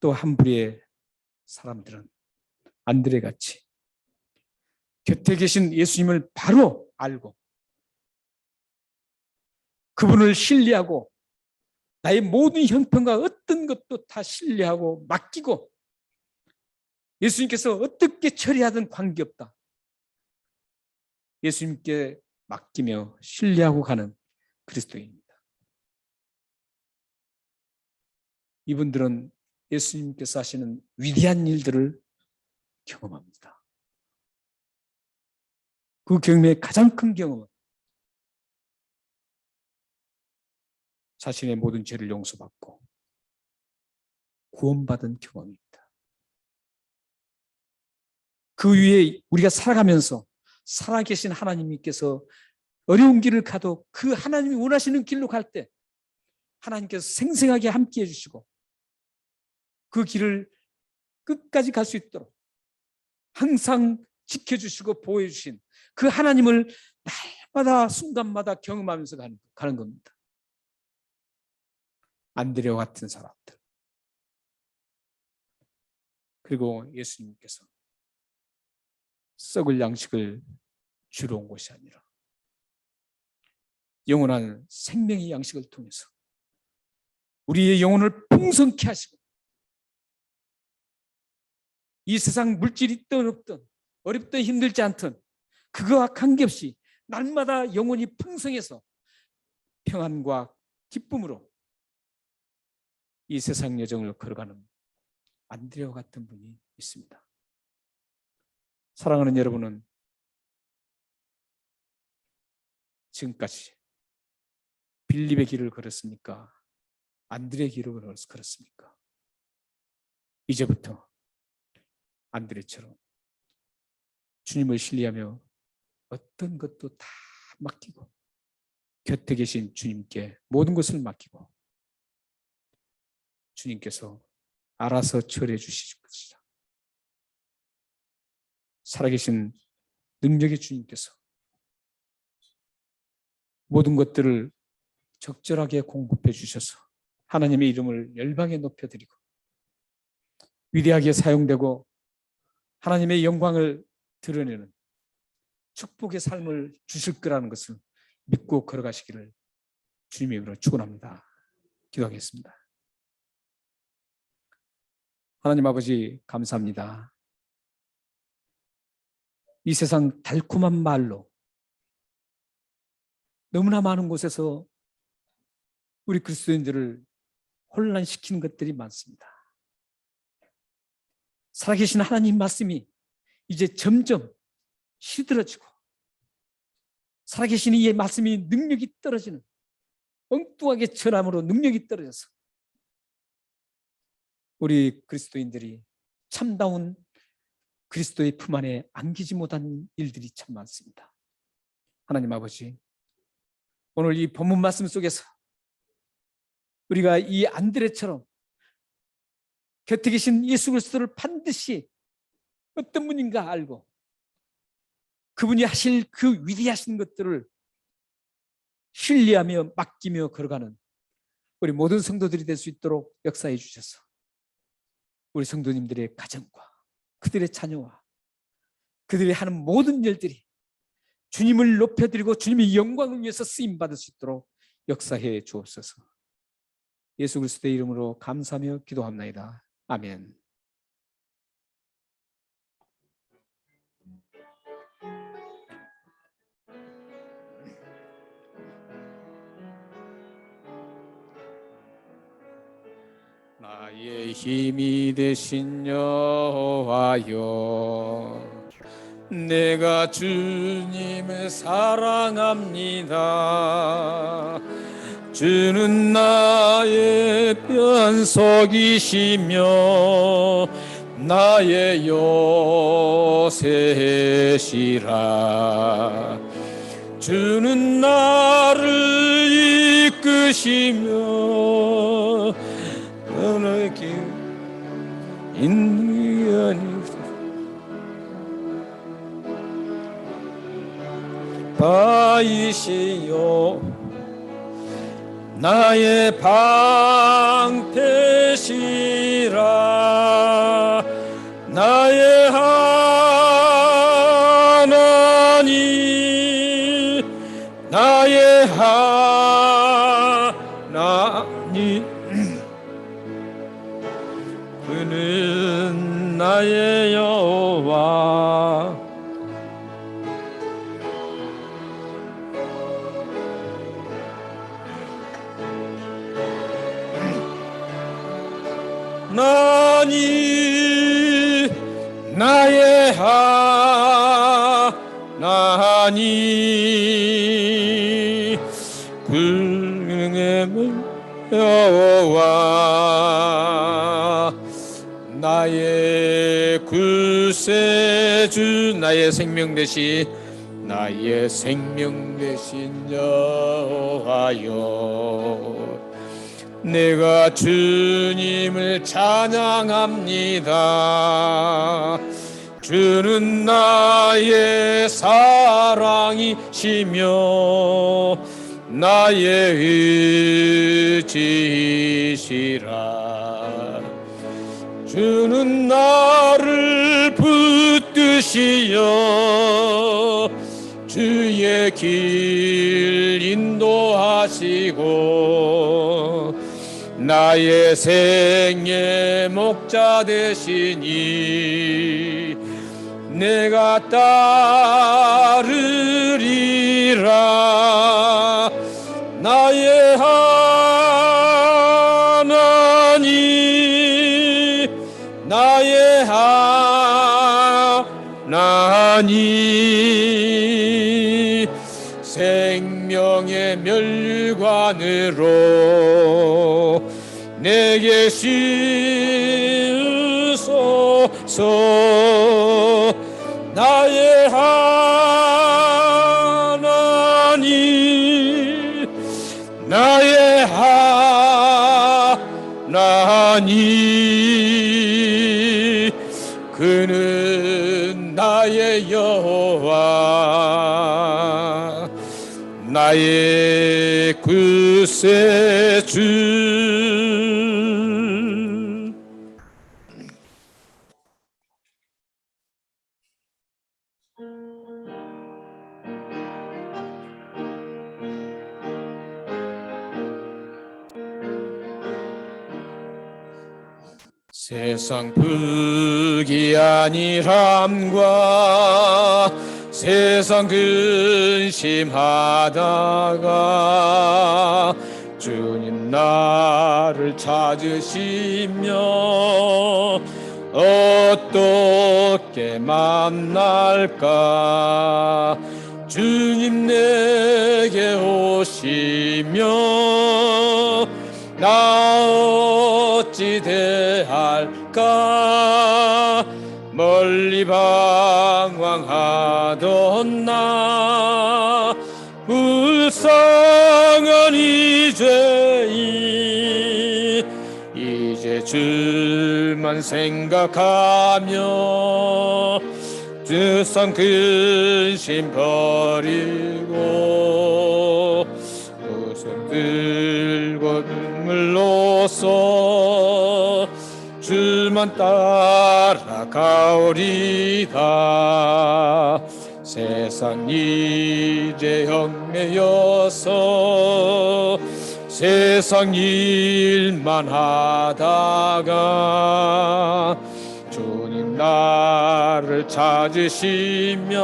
또 한 부류의 사람들은 안드레 같이 곁에 계신 예수님을 바로 알고 그분을 신뢰하고 나의 모든 형편과 어떤 것도 다 신뢰하고 맡기고 예수님께서 어떻게 처리하든 관계없다. 예수님께 맡기며 신뢰하고 가는 그리스도인입니다. 이분들은 예수님께서 하시는 위대한 일들을 경험합니다. 그 경험의 가장 큰 경험은 자신의 모든 죄를 용서받고 구원받은 경험입니다. 그 위에 우리가 살아가면서 살아계신 하나님께서 어려운 길을 가도 그 하나님이 원하시는 길로 갈 때 하나님께서 생생하게 함께해 주시고 그 길을 끝까지 갈 수 있도록 항상 지켜주시고 보호해 주신 그 하나님을 날마다 순간마다 경험하면서 가는 겁니다. 안드레와 같은 사람들. 그리고 예수님께서 썩을 양식을 주러 온 것이 아니라 영원한 생명의 양식을 통해서 우리의 영혼을 풍성케 하시고 이 세상 물질이 있든 없든 어렵든 힘들지 않든 그거와 관계없이 날마다 영혼이 풍성해서 평안과 기쁨으로 이 세상 여정을 걸어가는 안드레와 같은 분이 있습니다. 사랑하는 여러분은 지금까지 빌립의 길을 걸었습니까? 안드레의 길을 걸었습니까? 이제부터 안드레처럼 주님을 신뢰하며 어떤 것도 다 맡기고 곁에 계신 주님께 모든 것을 맡기고 주님께서 알아서 처리해 주실 것이다. 살아계신 능력의 주님께서 모든 것들을 적절하게 공급해 주셔서 하나님의 이름을 열방에 높여드리고 위대하게 사용되고 하나님의 영광을 드러내는 축복의 삶을 주실 거라는 것을 믿고 걸어가시기를 주님의 이름으로 축원합니다. 기도하겠습니다. 하나님 아버지 감사합니다. 이 세상 달콤한 말로 너무나 많은 곳에서 우리 그리스도인들을 혼란시키는 것들이 많습니다. 살아계신 하나님 말씀이 이제 점점 시들어지고 살아계신 이 말씀이 능력이 떨어지는 엉뚱하게 전함으로 능력이 떨어져서 우리 그리스도인들이 참다운 그리스도의 품 안에 안기지 못한 일들이 참 많습니다. 하나님 아버지, 오늘 이 본문 말씀 속에서 우리가 이 안드레처럼 곁에 계신 예수 그리스도를 반드시 어떤 분인가 알고 그분이 하실 그 위대하신 것들을 신뢰하며 맡기며 걸어가는 우리 모든 성도들이 될 수 있도록 역사해 주셔서 우리 성도님들의 가정과 그들의 자녀와 그들이 하는 모든 일들이 주님을 높여드리고 주님의 영광을 위해서 쓰임받을 수 있도록 역사해 주옵소서. 예수 그리스도의 이름으로 감사하며 기도합나이다. 아멘. 나의 힘이 되신 여호와여, 내가 주님을 사랑합니다. 주는 나의 변석이시며 나의 요새시라. 주는 나를 이끄시며 너의 길 인연이 바이시요 나의 방패시라. 나의 하나님, 나의 하나님, 그는 나의 여호와. 나니 나의 하나님, 그의 여호와. 나의 구세주, 나의 생명 되신 여호와여, 내가 주님을 찬양합니다. 주는 나의 사랑이시며 나의 의지시라. 주는 나를 붙드시어 주의 길 인도하시고 나의 생의 목자 되시니 내가 따르리라. 나의 하나님, 나의 하나님, 생명의 멸관으로 내게 씌우소서. 나의 하나님, 나의 하나님, 그는 나의 여호와, 나의 구세주. 세상 부귀한이람과 세상 근심하다가 주님 나를 찾으시며 어떻게 만날까. 주님 내게 오시며 나 어찌 대할까. 멀리 방황하던 나 불쌍한 이제 줄만 생각하며 세상 근심 버리고 두 손 들고 눈물로써 주만 따라가오리다. 세상 이제 얽매여서 세상 일만 하다가 주님 나를 찾으시며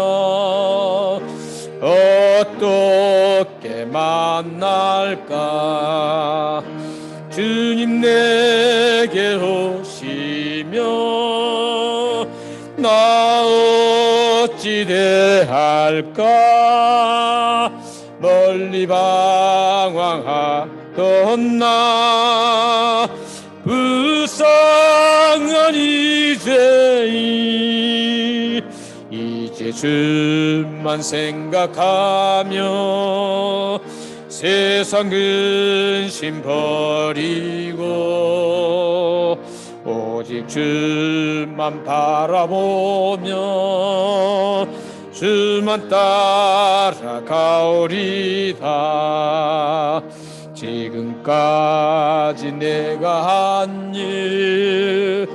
어떻게 만날까. 주님 내게 오시며 나 어찌 대할까. 멀리 방황하던 나 불쌍한 이제 주만 생각하며 세상 근심 버리고 오직 주만 바라보며 주만 따라가오리다. 지금까지 내가 한 일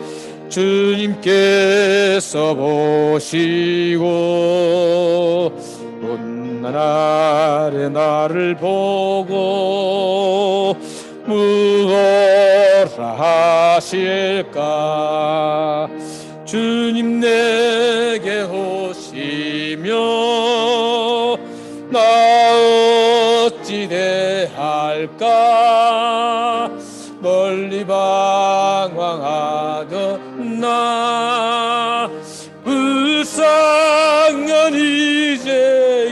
주님께서 보시고 온난 아래 나를 보고 무엇라 하실까. 주님 내게 오시며 나 어찌 대할까. 멀리 방황하던 나 불쌍한 이제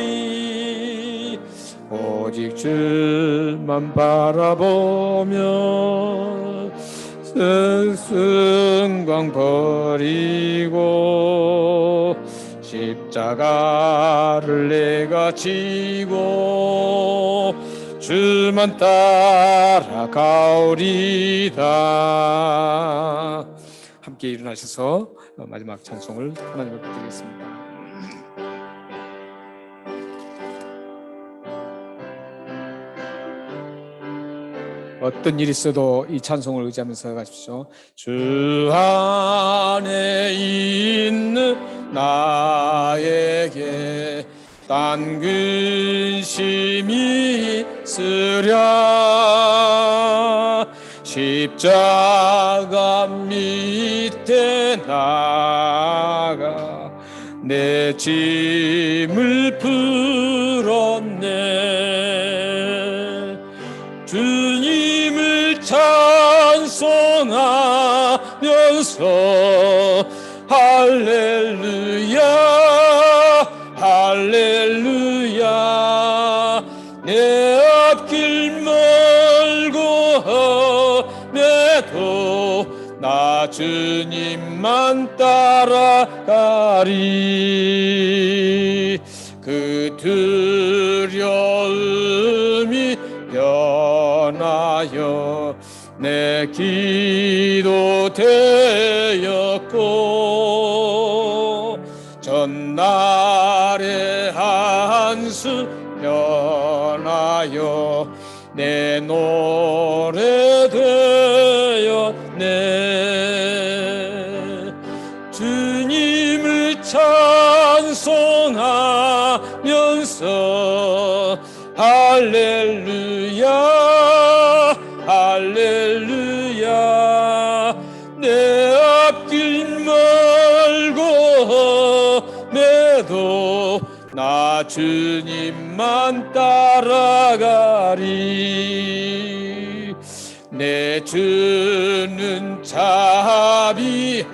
오직 주만 바라보며 승승광 버리고 십자가를 내가 지고 주만 따라가오리다. 함께 일어나셔서 마지막 찬송을 하나님 앞에 드리겠습니다. 어떤 일이 있어도 이 찬송을 의지하면서 가십시오. 주 안에 있는 나에게 딴 근심이 있으랴. 십자가 밑에 나가 내 짐을 풀었네. 주님을 찬송하면서 할렐루야 할렐루야 나 주님만 따라가리. 그 두려움이 변하여 내 기도 되었고, 전날의 한수 변하여 내 노래 되었네. 주님을 찬송하면서 할렐루야 할렐루야. 내 앞길 멀고 험해도 나 주님만 따라가리. 내 주는 자비하셔서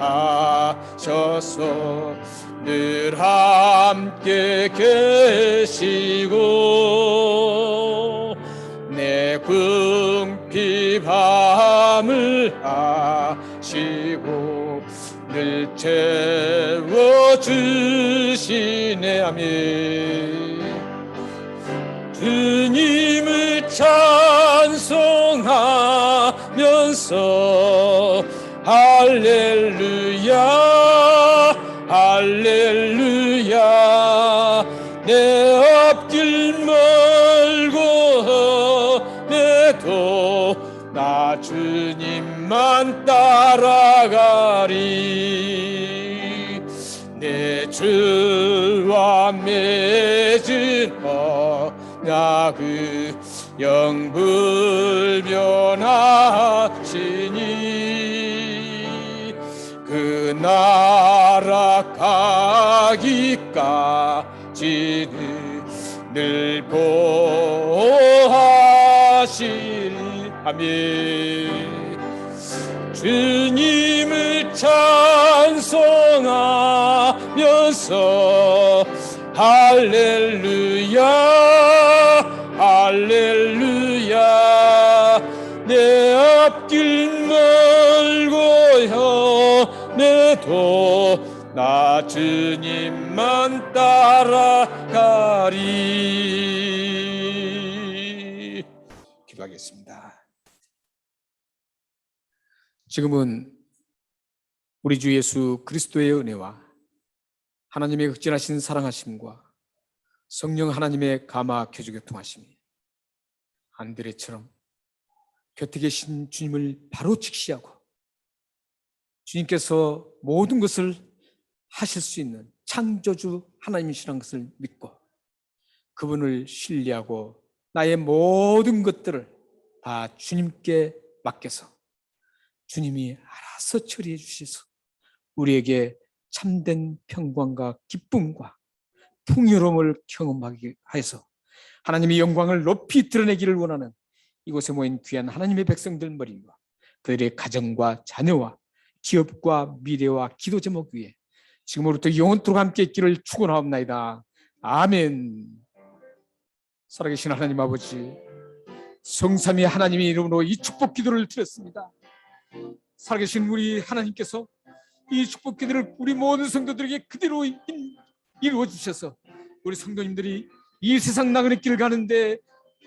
늘 함께 계시고, 내 궁핍함을 아시고 늘 채워주시네. 아멘. 주님을 찬송하면서 할렐루야 할렐루야. 내 앞길 멀고 험해도 나 주님만 따라가리. 내 주와 맺은 언약을 영불변하시니, 그 나라 가기까지는 늘 보호하시리. 아멘. 주님을 찬송하면서 할렐루야 할렐루야. 내 앞길 멀고 험해도 나 주님만 따라가리. 기도하겠습니다. 지금은 우리 주 예수 그리스도의 은혜와 하나님의 극진하신 사랑하심과 성령 하나님의 감화 교주 교통하심이 안드레처럼 곁에 계신 주님을 바로 직시하고 주님께서 모든 것을 하실 수 있는 창조주 하나님이시라는 것을 믿고 그분을 신뢰하고 나의 모든 것들을 다 주님께 맡겨서 주님이 알아서 처리해 주셔서 우리에게 참된 평강과 기쁨과 풍요로움을 경험하게 하여서 하나님의 영광을 높이 드러내기를 원하는 이곳에 모인 귀한 하나님의 백성들 머리와 그들의 가정과 자녀와 기업과 미래와 기도 제목 위에 지금으로부터 영원토록 함께 있기를 축원하옵나이다. 아멘. 살아계신 하나님 아버지, 성삼위 하나님의 이름으로 이 축복 기도를 드렸습니다. 살아계신 우리 하나님께서 이 축복 기도를 우리 모든 성도들에게 그대로 이루어 주셔서 우리 성도님들이 이 세상 나그네 길을 가는데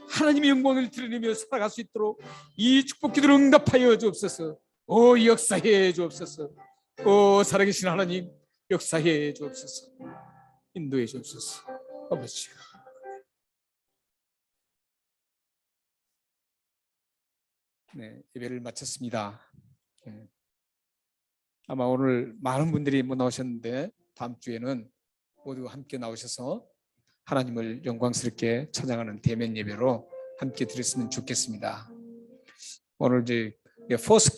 하나님의 영광을 드러내며 살아갈 수 있도록 이 축복 기도를 응답하여 주옵소서. 오, 역사해 주옵소서. 오, 살아계신 하나님, 역사해 주옵소서. 인도해 주옵소서. 아버지, 네, 예배를 마쳤습니다. 아마 오늘 많은 분들이 못 나오셨는데 다음 주에는 모두 함께 나오셔서 하나님을 영광스럽게 찬양하는 대면 예배로 함께 드렸으면 좋겠습니다. 오늘 이제 포스트